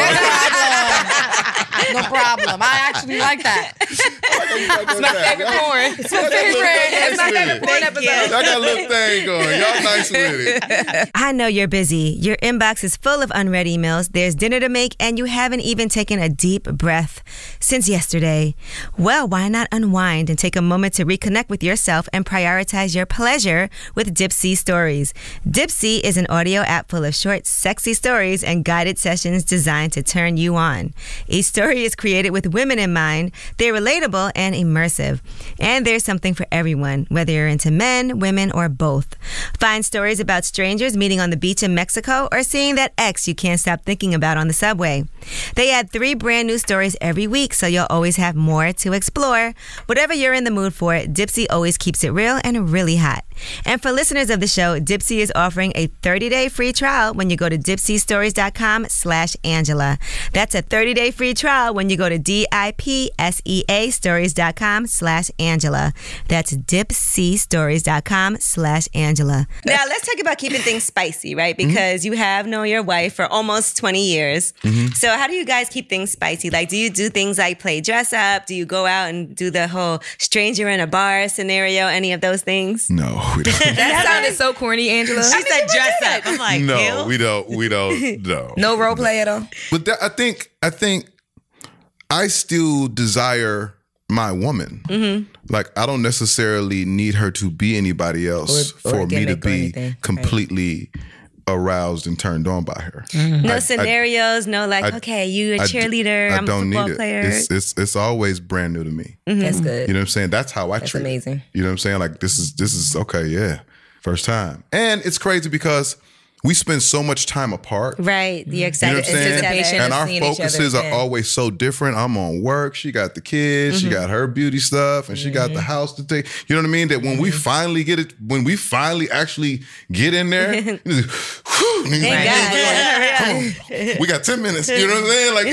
No problem. I actually like that. It's my favorite porn. It's my favorite. It's my favorite porn episode. I got a little thing going. Y'all nice with it. I know you're busy. Your inbox is full of unread emails. There's dinner to make, and you haven't even taken a deep breath since yesterday. Well, why not unwind and take a moment to reconnect with yourself and prioritize your pleasure with Dipsea Stories. Dipsea is an audio app full of short, sexy stories and guided sessions designed to turn you on. Each story is created with women in mind. They're relatable and immersive. And there's something for everyone, whether you're into men, women, or both. Find stories about strangers meeting on the beach in Mexico or seeing that ex you can't stop thinking about on the subway. They add 3 brand new stories every week, so you'll always have more to explore. Whatever you're in the mood for, Dipsea always keeps it real and really hot. And for listeners of the show, Dipsea is offering a 30-day free trial when you go to dipseastories.com/Angela. That's a 30-day free trial when you go to DIPSEA stories.com/Angela. That's dipseastories.com/Angela. Now, let's talk about keeping things spicy, right? Because you have known your wife for almost 20 years. So how do you guys keep things spicy? Like, do you do things like play dress up? Do you go out and do the whole stranger in a bar scenario? Any of those things? No, we don't. That sounded so corny, Angela. She said dress up. I'm like, No, ew. we don't. No. No role play at all. But that, I think I still desire my woman. Like, I don't necessarily need her to be anybody else Or for me to gimmick or be anything. completely aroused and turned on by her. No scenarios, no like, okay, you a cheerleader, I'm a football player. It's always brand new to me. That's good. You know what I'm saying? That's how I That's treat amazing. it. You know what I'm saying? Like, this is okay, yeah. First time. And it's crazy because we spend so much time apart. Right, the You know excited what I'm saying? anticipation And of our seeing each focuses other are again. always so different. I'm on work. She got the kids. She got her beauty stuff, and she got the house to take. You know what I mean? That when we finally get it, when we finally actually get in there, Thank God. come on, we got 10 minutes. You know what I'm saying? Like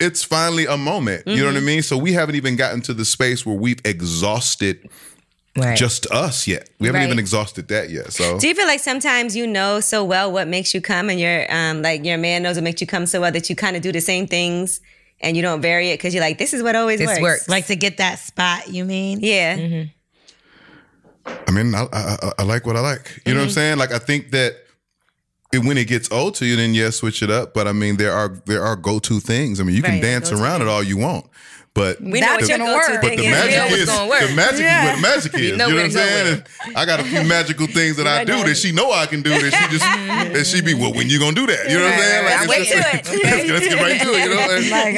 it's finally a moment. You know what I mean? So we haven't even gotten to the space where we've exhausted just us yet. We haven't even exhausted that yet. So do you feel like sometimes you know so well what makes you come, and your like your man knows what makes you come so well that you kind of do the same things and you don't vary it because you're like, this is what always works. Like to get that spot, you mean? Yeah. I mean, I like what I like. You know what I'm saying? Like, I think that when it gets old to you, then yeah, switch it up. But I mean, there are go-to things. I mean, you can dance around it all you want. But We know what your go-to But thing the is. magic is gonna work. the magic is where the magic is. You know what I'm saying? And I got a few magical things that I do that she know I can do. That she just that she be, well, when you gonna do that? You know what I'm saying? Like, Wait to it. let's get right to it. You know, and Like,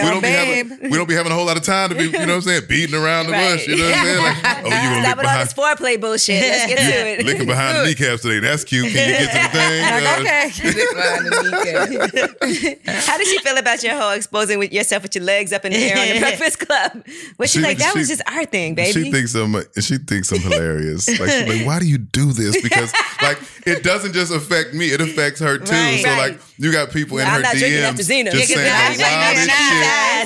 we don't be having a whole lot of time to be, you know what I'm saying, beating around the bush. You know what I'm saying? Like, oh, you gonna Stop lick with all this behind. foreplay bullshit. Let's get to it. Licking behind the kneecaps today. That's cute. Can you get to the thing? Okay. How does she feel about your whole exposing with yourself with your legs up in the air on the Breakfast club. But she's like, that was just our thing, baby. She thinks I'm hilarious. Like, she's like, why do you do this? Because like it doesn't just affect me; it affects her too. Right. So like, you got people in her DMs just saying the wildest shit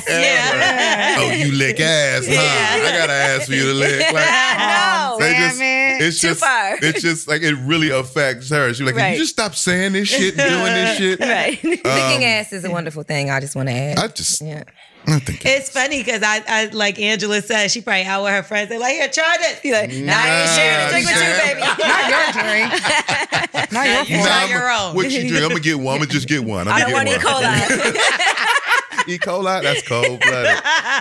ever. Oh, you lick ass, huh? I got an ass for you to lick. Like, no, it's too just, far. it's just like it really affects her. She's like, can you just stop saying this shit, and doing this shit? Right. Licking ass is a wonderful thing. I just want to add. I think it's funny because I like Angela said, she probably out with her friends. They're like, here, try this. You're like, nah, I ain't sharing a drink with you, baby. Not your drink. Not your fault. Try your own. What you drink? I'm gonna get one. I'm gonna just get one. I don't want E. coli. E. coli? That's cold-blooded.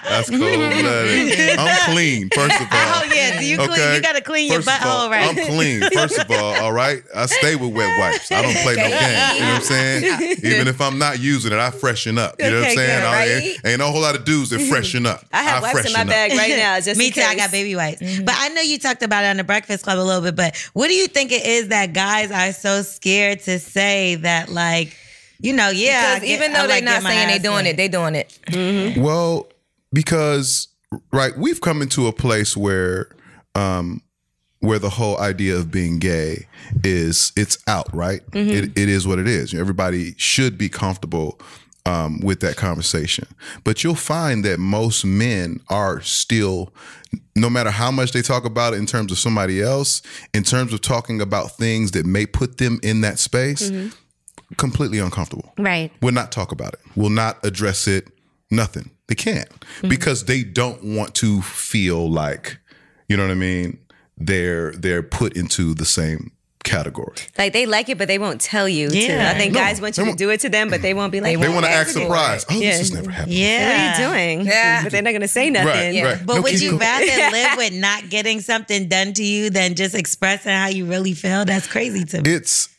That's cold-blooded. I'm clean, first of all. Oh, yeah. Do you clean? You got to clean your butthole, right? I'm clean, first of all right? I stay with wet wipes. I don't play no game. You know what I'm saying? Even if I'm not using it, I freshen up. You know what I'm saying? Right? Ain't a whole lot of dudes that freshen up. I have wipes in my bag right now. Just Me too. I got baby wipes. But I know you talked about it on the Breakfast Club a little bit, but what do you think it is that guys are so scared to say that, like, you know, because even though they're not saying they're doing it, they doing it. Mm-hmm. Well, because we've come into a place where the whole idea of being gay it's out, right? Mm-hmm. It is what it is. Everybody should be comfortable with that conversation, but you'll find that most men are still, no matter how much they talk about it in terms of somebody else, in terms of talking about things that may put them in that space. Mm-hmm. Completely uncomfortable. Right. Will not talk about it. Will not address it. Nothing. They can't because they don't want to feel like, you know what I mean? They're put into the same category. Like they like it, but they won't tell you. Yeah. I think guys want you to do it to them, but they won't be like. They want to act surprised. Oh, this has never happened. Yeah. What are you doing? Yeah. But they're not going to say nothing. Right. Right. But would you rather live with not getting something done to you than just expressing how you really feel? That's crazy to me. It's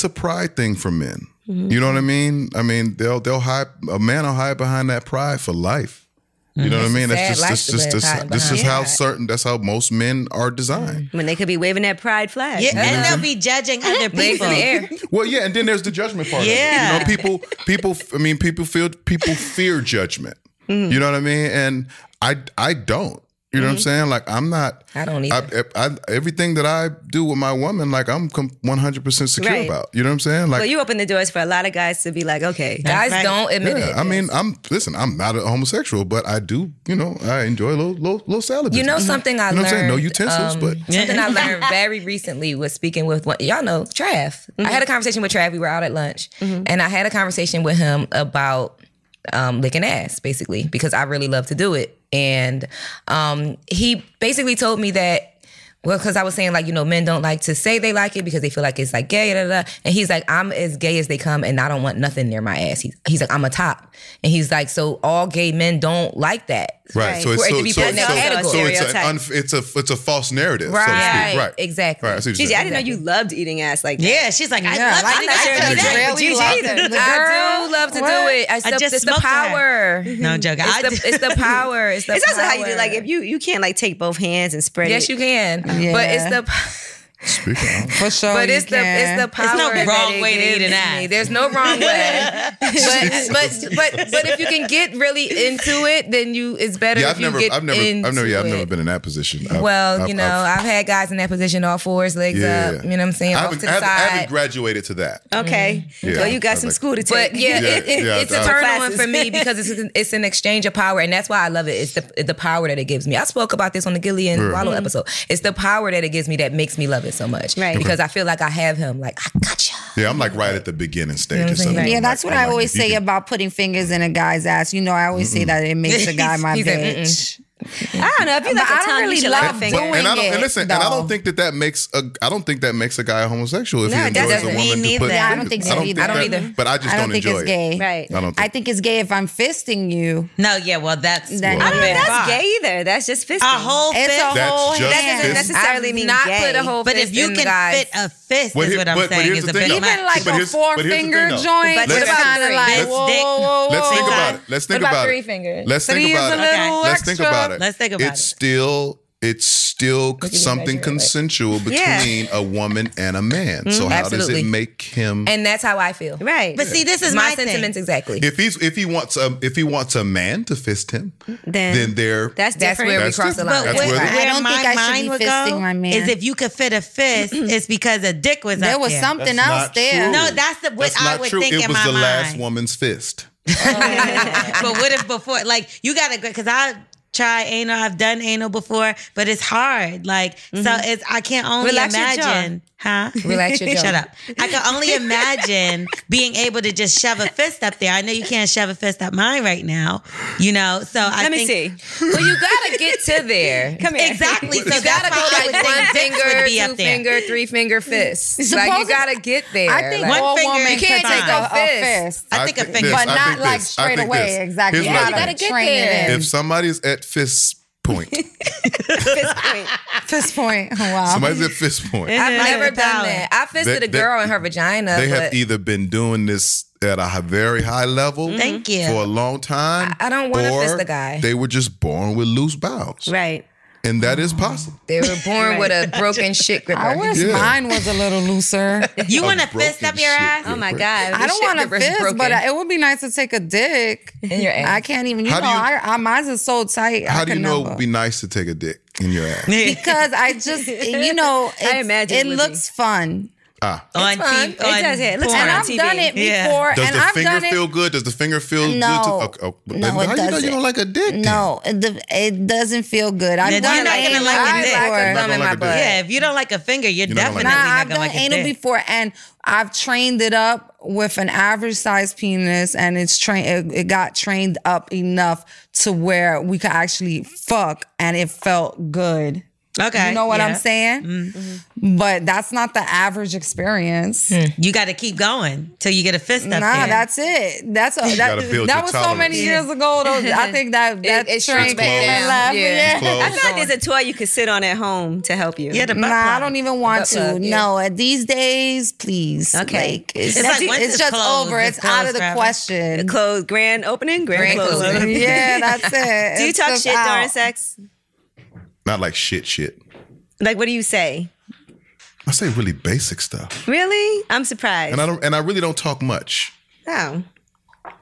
a pride thing for men. Mm-hmm. You know what I mean? I mean, they'll hide. A man will hide behind that pride for life. You know what I mean? That's that's how most men are designed. When they could be waving that pride flag. Yeah, and they'll be judging other people. Well, yeah, and then there's the judgment part. Yeah. Of it. You know, people fear judgment. Mm-hmm. You know what I mean? And I don't. You know what I'm saying? Like, I'm not. I don't either. Everything that I do with my woman, like, I'm 100% secure about. You know what I'm saying? Like, well, you open the doors for a lot of guys to be like, okay. Guys don't admit it. I mean, I'm not a homosexual, but I do, you know, I enjoy a little salad. You know something I learned? I'm saying? No utensils, but. Something I learned very recently was speaking with y'all know, Trav. I had a conversation with Trav. We were out at lunch. And I had a conversation with him about licking ass, basically, because I really love to do it. And he basically told me that, well, because I was saying, like, you know, men don't like to say they like it because they feel like it's like gay, and he's like, I'm as gay as they come and I don't want nothing near my ass. He's like, I'm a top. And he's like, so all gay men don't like that. Right. So it's a false narrative. Right. So to speak. Right. Exactly. Right. Gigi, I didn't know you loved eating ass like that. Yeah. She's like, I do love to do it. It's the power. No joking. It's the power. It's also how you do, like, if you can't like take both hands and spread it. Yes, you can. Yeah. But it's the Speaking of. For sure. But it's the power. There's no wrong way to eat an ass. There's no wrong way. but if you can get really into it, then it's better if you get into it. I've never been in that position. I've had guys in that position, all fours, legs up. You know what I'm saying? Off to the side. I haven't graduated to that. Okay. Well, you got some school to take. But it's a turn on for me because it's an exchange of power, and that's why I love it. It's the power that it gives me. I spoke about this on the Gilly and Wallow episode. It's the power that it gives me that makes me love it so much. Right. Because I feel like I have him. Like, I gotcha. Yeah, I'm like right at the beginning stages. You know that's what I always say about putting fingers in a guy's ass. You know, I always say that it makes a guy my bitch. I don't know if you like a tongue, you should like a finger. And I don't think that makes a guy a homosexual if he enjoys a woman to put. Yeah, I don't think so either. I don't either. But I just don't enjoy it's gay. Right. I think it's gay if I'm fisting you. No, yeah, well, that's. I don't think that's gay either. That's just fisting. A whole fist. That doesn't necessarily mean not gay. Put a whole but fist if you can fit a fist, is what I'm saying. Is a bit even like a 4-finger joint. But what about whoa. Let's think about it. Let's think about it. 3 fingers. Let's think about it. Let's think about it. Let's think about it. It's still it's still something consensual between a woman and a man. So how does it make him? And that's how I feel. Right. But see, this is My my sentiments thing. exactly. If he wants a man to fist him, then that's different. where we cross the line. But That's where where I don't my think I should mind be would fisting go my man. is if you could fit a fist, it's because a dick was There up was there. something That's else not there. true. No, that's what That's I not would true. think It in was my the mind. last woman's fist. But what if before, like, you gotta go, because I try anal, I've done anal before, but it's hard. Like, so it's, I can't only Relax your imagine. Huh? Relax your jaw. Shut up. I can only imagine being able to just shove a fist up there. I know you can't shove a fist up mine right now, you know. So I Let me think, see. Well, you gotta get to there. Come here. exactly. So You that's gotta why go I would like think one dicks finger, would be two up there. finger, three finger fists. Like you gotta get there. I think Like, all finger women is can fine. take a fist. I think a finger. But I not think like this. I straight think away. this. Exactly. Here's You what I gotta think. train it in. If somebody's at fist point, Fist point. Fist point. Wow. somebody's at fist point, I've never done Power. that. I fisted a girl in her vagina. they but have either been doing this at a very high level Thank you. for a long time. I don't wanna or fist a guy. They were just born with loose bowels. Right. And that is possible. They were born with a broken shit gripper. I wish Yeah. mine was a little looser. You A want to fist broken up your shit ass? Oh my gripper. God. I don't shit want to gripper's fist, broken. but it would be nice to take a dick In your ass. I can't even. You How know, do you- mine's is so tight. How I do you could know it never. would be nice to take a dick in your ass? Because I just, you know, I imagine it Lizzie. looks fun. On fun. TV. It does, yeah. It looks And on I've TV. done it Yeah. before. Does and the I've finger done feel it. good? Does the finger feel No. good? To, No, how it you know you doesn't. don't like a dick? then? No, it doesn't feel good. I've Then done you're not gonna anal like a dick. I like a before. thumb in my Not gonna like a butt. Yeah, if you don't like a finger, you're You're not gonna definitely like Nah, not I've gonna done like a anal dick. before, and I've trained it up with an average size penis, and it's trained. It got trained up enough to where we could actually fuck, and it felt good. Okay. You know what yeah. I'm saying? But that's not the average experience. You got to keep going till you get a fist up Nah, there. that's it. That's gotta build that your was so tolerance. many years ago. I think that It's train straight back came and down. left. Yeah. Close. I feel like there's a toy you could sit on at home to help you. Yeah, the butt Nah, I plug. don't even want Butt to. plug, yeah. No, these days, please. Okay. Like, it's, It's like once it's it's just closed, over. it's It's out of closed the forever. question. Close, grand opening, grand Grand closing. closing. Yeah, that's it. Do you It's talk just shit during out. sex? Not like shit. Like, what do you say? I say really basic stuff, Really? I'm surprised. and I really don't talk much. Oh.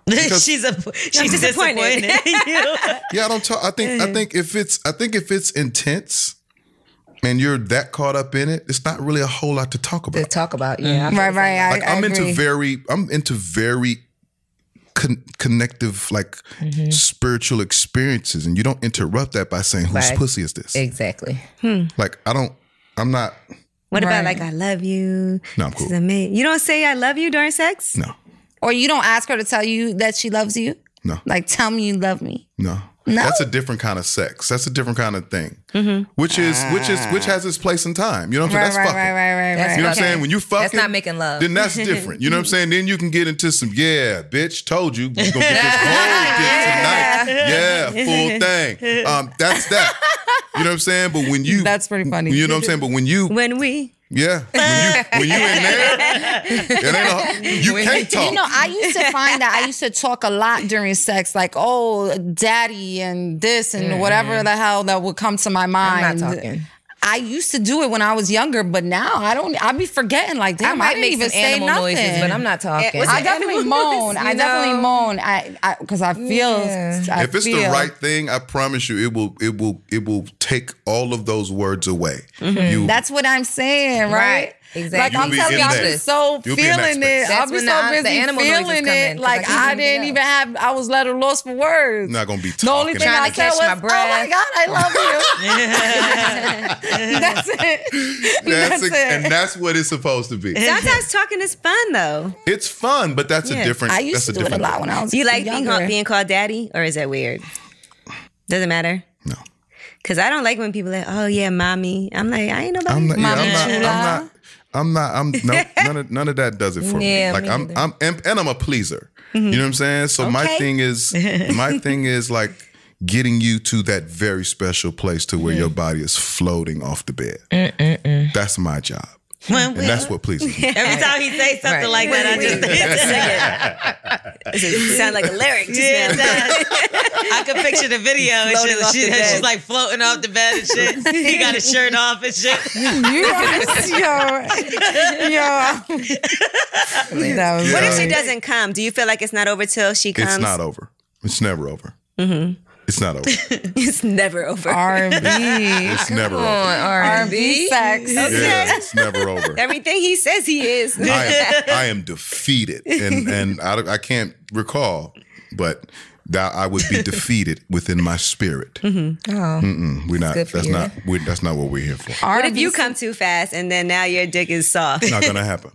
she's disappointed. in you. Yeah, I don't talk. I think if it's intense, and you're that caught up in it, it's not really a whole lot to talk To about. talk about, yeah. Right. Like I I'm agree. into very connective, like spiritual experiences, and you don't interrupt that by saying, "Whose Right. pussy is this?" Exactly. Like I'm not. What about, Right. like, I love you? No, I'm This cool. is amazing. You don't say I love you during sex? No, Or you don't ask her to tell you that she loves you. no, Like, tell me you love me. no. No? That's a different kind of sex. That's a different kind of thing. Which has its place in time. You know what I'm saying? That's fucking. Right. That's You know what I'm Okay. saying? When you fucking, That's not making love. Then that's different. You know what I'm saying? Then you can get into some, yeah, bitch, told you, we're gonna get this whole dick tonight. Yeah, full thing. That's that. You know what I'm saying? But when you, That's pretty funny. You know what I'm saying? But when you, When we. yeah, when you in there, you can't talk. You know, I used to find that I used to talk a lot during sex, like, oh, daddy and this and whatever the hell that would come to my mind. I'm not talking. I used to do it when I was younger, but now I don't. I be forgetting, like, I damn, I, might didn't make even some say animal nothing. noises, but I'm not talking. what's I it? definitely Animal moan. noises, I you definitely know? moan. Because I feel. Yeah. I If it's the feel. right thing, I promise you, it will take all of those words away. You, That's what I'm saying, right? Right. Exactly. Like, I'm You'll be telling in you, I'll that. be so You'll be in that feeling space. it. That's I'll be when so the busy animal noises feeling come in, it. 'cause Like, I can't I even didn't get even have, I was at a loss for words. not gonna be The only talking. thing Trying I to said catch was, my oh breath. my God, I love you. That's it. That's it. And that's what it's supposed to be. Sometimes talking is fun, though. It's fun, but that's a Yeah. different. I used that's to a do it a different lot thing. when I was You like younger. being called daddy, or is that weird? Doesn't matter? No, Because I don't like when people are like, oh, yeah, mommy. I'm like, I ain't nobody. I'm not. Yeah, Mommy I'm not. No, none of that does it for me. Yeah, Like me I'm neither. and I'm a pleaser. You know what I'm saying? So my Okay. thing is like getting you to that very special place to where your body is floating off the bed. That's my job. And that's what pleases me. Every time he say something like that, I just It sounds like a lyric. Yeah, it does. I can picture the video and shit. She's like floating off the bed and shit. He got his shirt off and shit. What if she doesn't come? Do you feel like it's not over till she comes? It's not over. It's never over. It's not over. It's never over. R&B. It's never over. R&B sex. Okay. Yeah, it's never over. Everything he says he is. I am defeated, and I can't recall, but that I would be defeated within my spirit. We're not. That's not what we're here for. What if you come too fast and then now your dick is soft? Not gonna happen.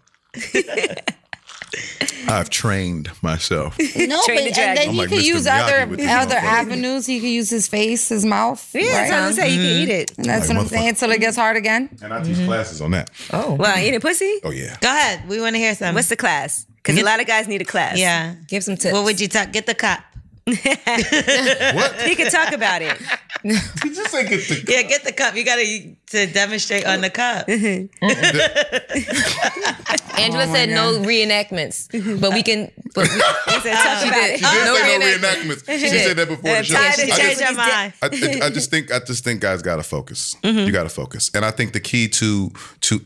I've trained myself. No, Train but the and dragon. then I'm he like could Mr. use Miyagi with these other motherfuckers. avenues. He could use his face, his mouth. Yeah, that's what I'm saying. You can eat it. And that's Like what I'm saying. Till it gets hard again. And I teach classes on that. Well, eating pussy? Oh yeah. Go ahead. We want to hear something. What's the class? Because a lot of guys need a class. Yeah. Give some tips. What would you talk? Get the cup. What? He can talk about it. Did you say get the? Yeah, get the cup. You got to demonstrate on the cup. Angela said no reenactments, but we can. But He said, talk she about did. it. She did No say no reenactments. reenactments. She said that before the show. tired of She changed her mind. I just think guys gotta focus. You gotta focus, and I think the key to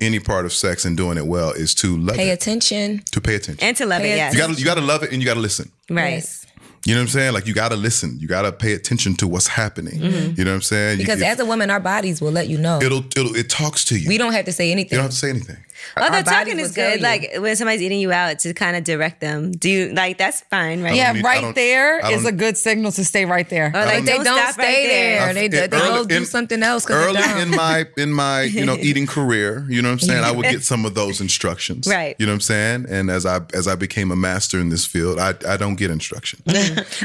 any part of sex and doing it well is to love pay it. attention. To pay attention. And to love it, yes. You gotta love it, and you gotta listen. Right. Yes. You know what I'm saying? Like you gotta listen. You gotta pay attention to what's happening. You know what I'm saying? Because as a woman, our bodies will let you know. it talks to you. We don't have to say You anything. don't have to say anything. Although Our bodies talking will is tell good. you. Like when somebody's eating you out to kind of direct them. Do you like that's fine, right? Yeah, I right don't- there I is don't- a good signal to stay right there. Or like They don't don't stop stay right there. They go do in- something else. 'Cause Early they're dumb. in my eating career, you know what I'm saying, I would get some of those instructions. Right. You know what I'm saying? And as I became a master in this field, I don't get instruction.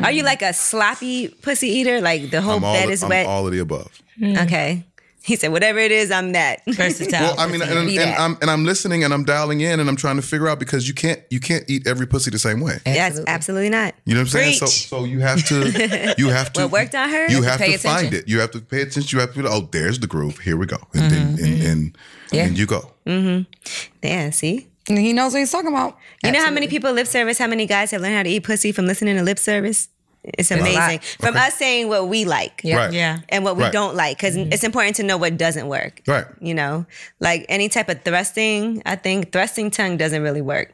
Are you like a sloppy pussy eater? Like the whole bed is wet? I'm all of the above. Okay. He said, whatever it is, I'm that. Versatile. Well, I mean, and I'm listening and I'm dialing in and I'm trying to figure out because you can't eat every pussy the same way. Yes, absolutely not. You know what I'm saying? Preach. So you have to What worked on her? You have Pay to find attention. it. You have to pay attention. You have to be like, oh, there's the groove. Here we go. And then and you go. Yeah, see? And he knows what he's talking about. You know how many people lip service, how many guys have learned how to eat pussy from listening to lip service? It's amazing. From us saying what we like. Yeah. Right. Yeah. And what we Right. don't like, because it's important to know what doesn't work. Right. You know, like any type of thrusting, I think thrusting tongue doesn't really work.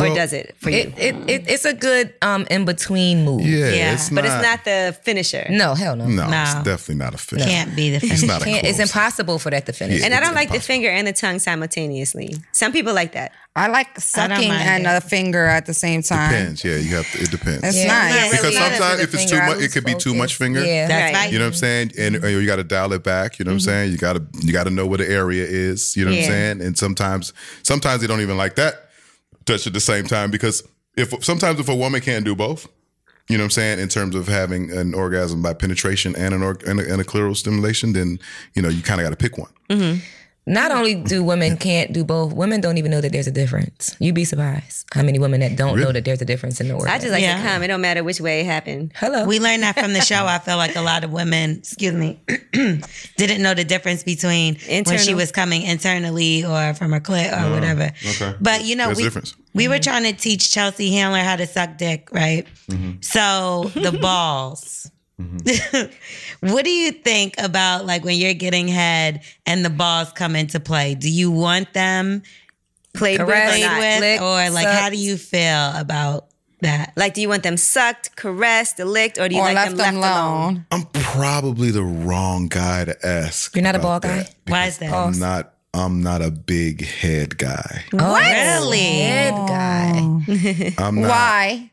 Or Well, does it for you? It's a good in between move. Yeah. Yeah. It's But it's not the finisher. No, hell no. No, No. it's definitely not a fit. Can't be the It's finish. not a It's close. impossible for that to finish. Yeah. And I don't It's like the impossible. finger and the tongue simultaneously. Some people like that. I like sucking mind and it. a finger at the same time. Depends. Yeah, you have to. It depends. It's Yeah. nice. Yeah. Because Really sometimes honest if with it's the too finger, much, I it could be lose too much focus. finger. Yeah. That's Right. right. You know what I'm saying? And you got to dial it back. You know what I'm saying? You got to know where the area is. You know what I'm Yeah. saying? And sometimes they don't even like that touch at the same time because if a woman can't do both, you know what I'm saying, in terms of having an orgasm by penetration and and a clitoral stimulation, then you kind of got to pick one. Not only do women can't do both, women don't even know that there's a difference. You'd be surprised how many women that don't know that there's a difference in the orgasm. I just like Yeah. to come. It don't matter which way it happened. Hello. We learned that from the show. I feel like a lot of women, didn't know the difference between when she Internal. was coming internally or from her clit or whatever. okay. But There's a difference. we were trying to teach Chelsea Handler how to suck dick, right? So the balls. What do you think about like when you're getting head and the balls come into play? Do you want them Played with or Correct. played not? with, licked, or like how sucked? do you feel about that? Like, do you want them sucked, caressed, licked, or do you Or like left them them left alone? alone. I'm probably the wrong guy to ask. You're not a about ball guy? that Why is because that? I'm not a big head guy. Oh, Really? Head guy. I'm not. Why?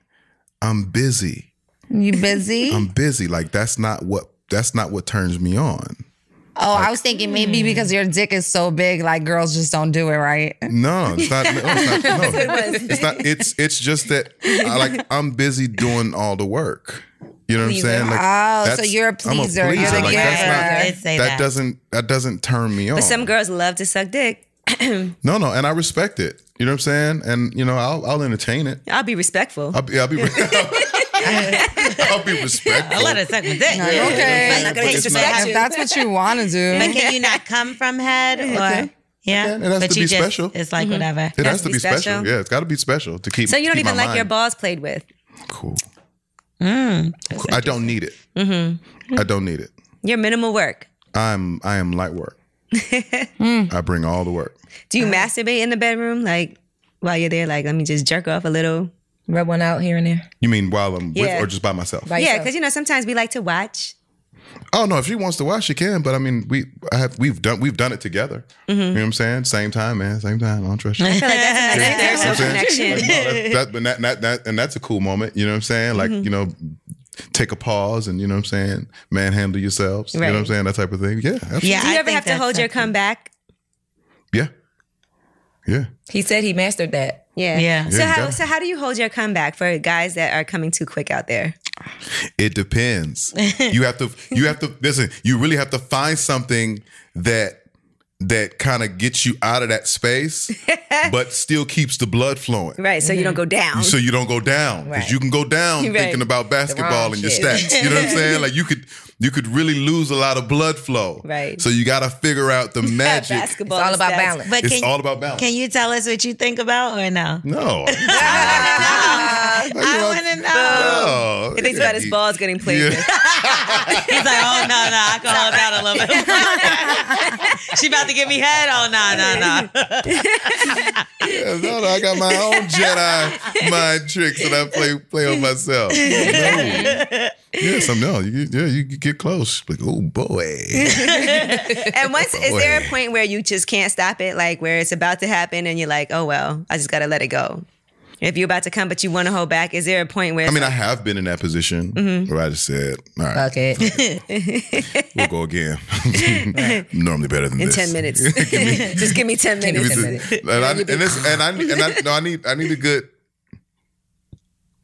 I'm busy. You busy? I'm busy. Like that's not what turns me on. Oh, I was thinking maybe because your dick is so big, like girls just don't do it, right? No, it's not. No, it's not. It's just that I'm busy doing all the work. You know what I'm saying? Like, Oh, so that's- you're a I'm pleaser. You're the Like, giver. I did say that. that doesn't turn me on. But some girls love to suck dick. No, and I respect it. You know what I'm saying? And I'll entertain it. I'll be respectful. I'll be I'll be respectful. I let her suck my dick. Okay. I'm not gonna But it's disrespect If you. that's what you want to do. But can you not come from head? Or Yeah, It has to be special. It's like whatever. It has to be special. Yeah, it's got to be special to keep. So you don't keep even my like mind. your balls played with? Cool. Cool. I don't need it. I don't need it. Your minimal work. I am light work. I bring all the work. Do you masturbate in the bedroom? Like while you're there, like let me just jerk off a little. Rub one out here and there. You mean while I'm Yeah. with or just by myself? By Yeah, yourself. because sometimes we like to watch. Oh no, if she wants to watch, she can. But I mean, we've done it together. You know what I'm saying? Same time, man. Same time. I don't trust you. I feel like that's a nice spiritual connection. And that's a cool moment. You know what I'm saying? Like take a pause and you know what I'm saying, manhandle yourselves. You know what I'm saying? That type of thing. Yeah, absolutely. Yeah, Do you I ever think have to that's hold your something. comeback? Yeah. He said he mastered that. Yeah. Yeah. So Yeah, you how gotta. so how do you hold your comeback for guys that are coming too quick out there? It depends. You have to listen, you really have to find something that kind of gets you out of that space, but still keeps the blood flowing. Right. So you don't go down. So you don't go down. Because Right. you can go down Right. thinking about basketball wrong and your shit. stats. You know what I'm saying? Like you could really lose a lot of blood flow. Right. So you gotta figure out the magic. Basketball. It's all about stats. balance. But It's all about balance. Can you tell us what you think about or no? No. I want to know. No. He thinks about his balls getting played with. He's like, oh no, I can hold that a little bit. She about to give me head. Oh no. Yeah, no, I got my own Jedi mind tricks that I play on myself. No. Yes, I'm no. You get close. Like, oh boy. And is there a point where you just can't stop it, like where it's about to happen and you're like, oh well, I just gotta let it go? If you're about to come but you want to hold back, is there a point where I mean, I have been in that position where I just said, all right, Fuck it. we'll go again. I'm normally better than in this. 10 minutes. Just give me 10 Give me minutes. 10 minutes. I need a good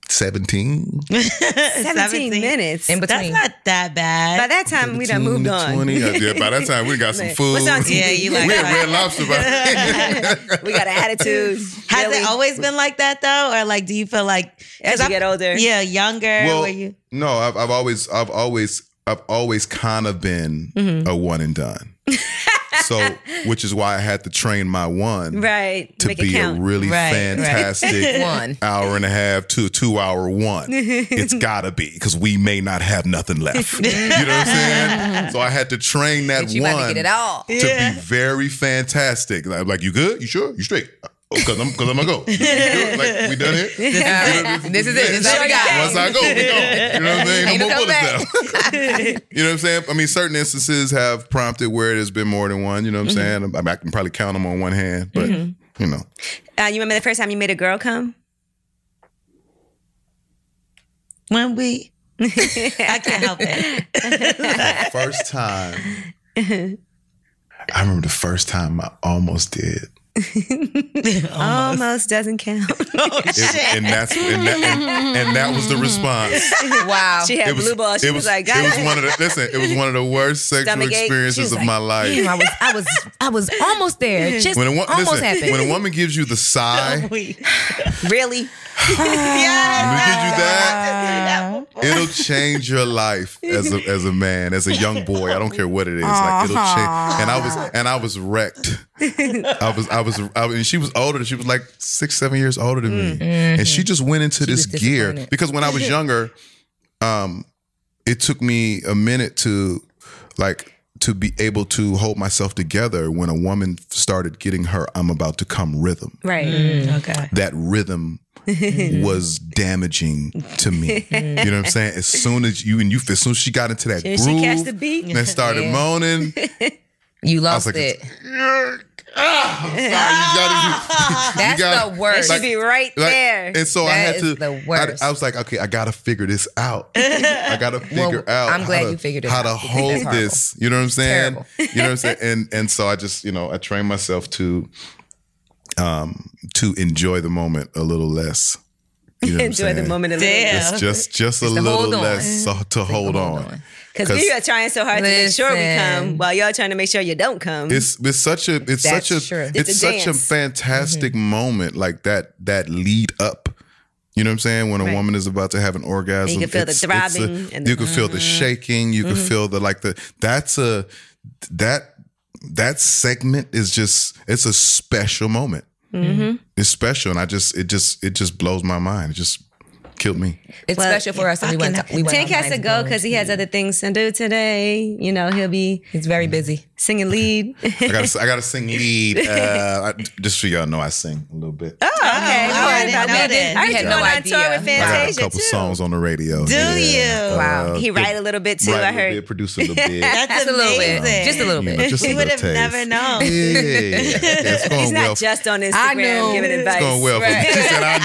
17. 17 minutes. In That's between. not that bad. By that time, we done 17 moved to on. 20. Yeah, by that time, we got some food. What's on TV? Yeah, you like we had that. Red Lobster. We got an attitude. Has Really. it always been like that though, or like, do you feel like As you get older. Yeah, younger. Well, where you? no, I've always kind of been a one and done. So, which is why I had to train my one Right. to Make be it a count. really Right, fantastic One. hour and a half to a 2 hour one. It's gotta be because we may not have nothing left. You know what I'm saying? So I had to train that But you about to one get it all. to be very fantastic. Like, you good? You sure? You straight? Because I'm gonna go. You good? Like, we done here? This is it. This is all we got. Once I go, we go. You know what I'm saying? Ain't No no more bullets comeback. now. You know what I'm saying? I mean, certain instances have prompted where there's been more than one. You know what I'm saying? I mean, I can probably count them on one hand, but you know. You remember the first time you made a girl come? When we, I can't help it. First time, I remember the first time I almost did. Almost doesn't count. And that was the response. Wow. She had blue balls. She was like, it was one of the worst sexual Stomach ache. experiences She was of like, my life. Damn, I was almost there. Just almost happened. When a woman gives you the sigh, really? when it gives you that, it'll change your life as a man, as a young boy. I don't care what it is. Like it'll change. And I was wrecked. And she was older. She was like 6-7 years older than me, and she just went into this was gear disappointed. because when I was younger, it took me a minute to be able to hold myself together when a woman started getting her "I'm about to come" rhythm. Right. Okay. That rhythm was damaging to me. You know what I'm saying? As soon as she got into that Did groove she catch the beat? and started moaning, You I was lost like, it. That's the worst. It should be right there. And so I That had is to. the worst. I was like, okay, I gotta figure this out. I gotta figure out. I'm glad how to- you figured it how out. to Because hold that's horrible. this. You know what I'm saying? Terrible. You know what I'm saying? And so I just I trained myself to enjoy the moment a little less. You know what I'm Enjoy the saying? moment a little Damn. bit. Just a to little hold on. less to hold on. Because we are trying so hard to make sure we come Listen. while y'all trying to make sure you don't come. It's such a true. it's It's a such a dance. fantastic moment, like that lead up. You know what I'm saying? When a woman is about to have an orgasm, You can feel the throbbing and the- you can feel the shaking. You can feel that that segment is it's a special moment. Mm-hmm. It's special, and it just blows my mind. It just killed me. It's special for us. We went Tank has to go because he has other things to do today. You know, he's very busy. Singing lead. I gotta sing lead. Just so y'all know, I sing a little bit. Oh, okay. I heard you going on tour with Fantasia. I got a couple songs on the radio. Do you? Wow. He write a little bit too. I heard. Produce a little bit. That's a little bit. Just a little bit. Just we a would little have taste. never known. It's going He's well. not just on Instagram giving advice. It's going well for me. She said I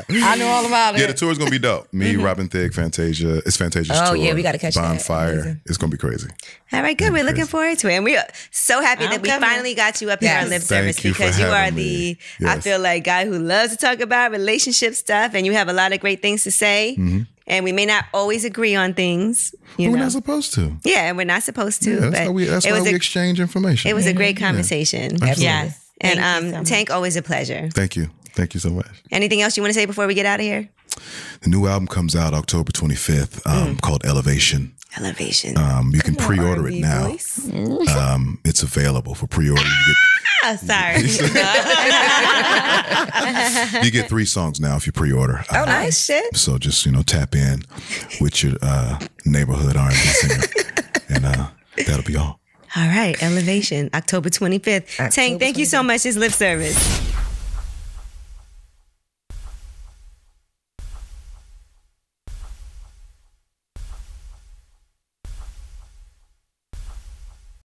knew. I know all about it. Yeah, the tour is gonna be dope. Me, Robin Thicke, Fantasia. It's Fantasia's tour. Oh yeah, we gotta catch Bonfire. that. It's gonna be crazy. All right, good. We're looking forward to it. And we're so happy that we finally got you up here on Lip Service because you are the, I feel like, guy who loves to talk about relationship stuff and you have a lot of great things to say. Mm-hmm. And we may not always agree on things. We're not supposed to. Yeah, and we're not supposed to. Yeah, that's why we exchange information. It was a great conversation. Yeah. Yes. And Tank, always a pleasure. Thank you. Thank you so much. Anything else you want to say before we get out of here? The new album comes out October 25th called Elevation. Elevation. You can pre-order it now. It's available for pre-order. Sorry. You get 3 songs now if you pre-order. Oh, nice shit. So just, tap in with your neighborhood R&B singer. And that'll be all. All right. Elevation, October 25th. Tank, thank you so much. It's Lip Service.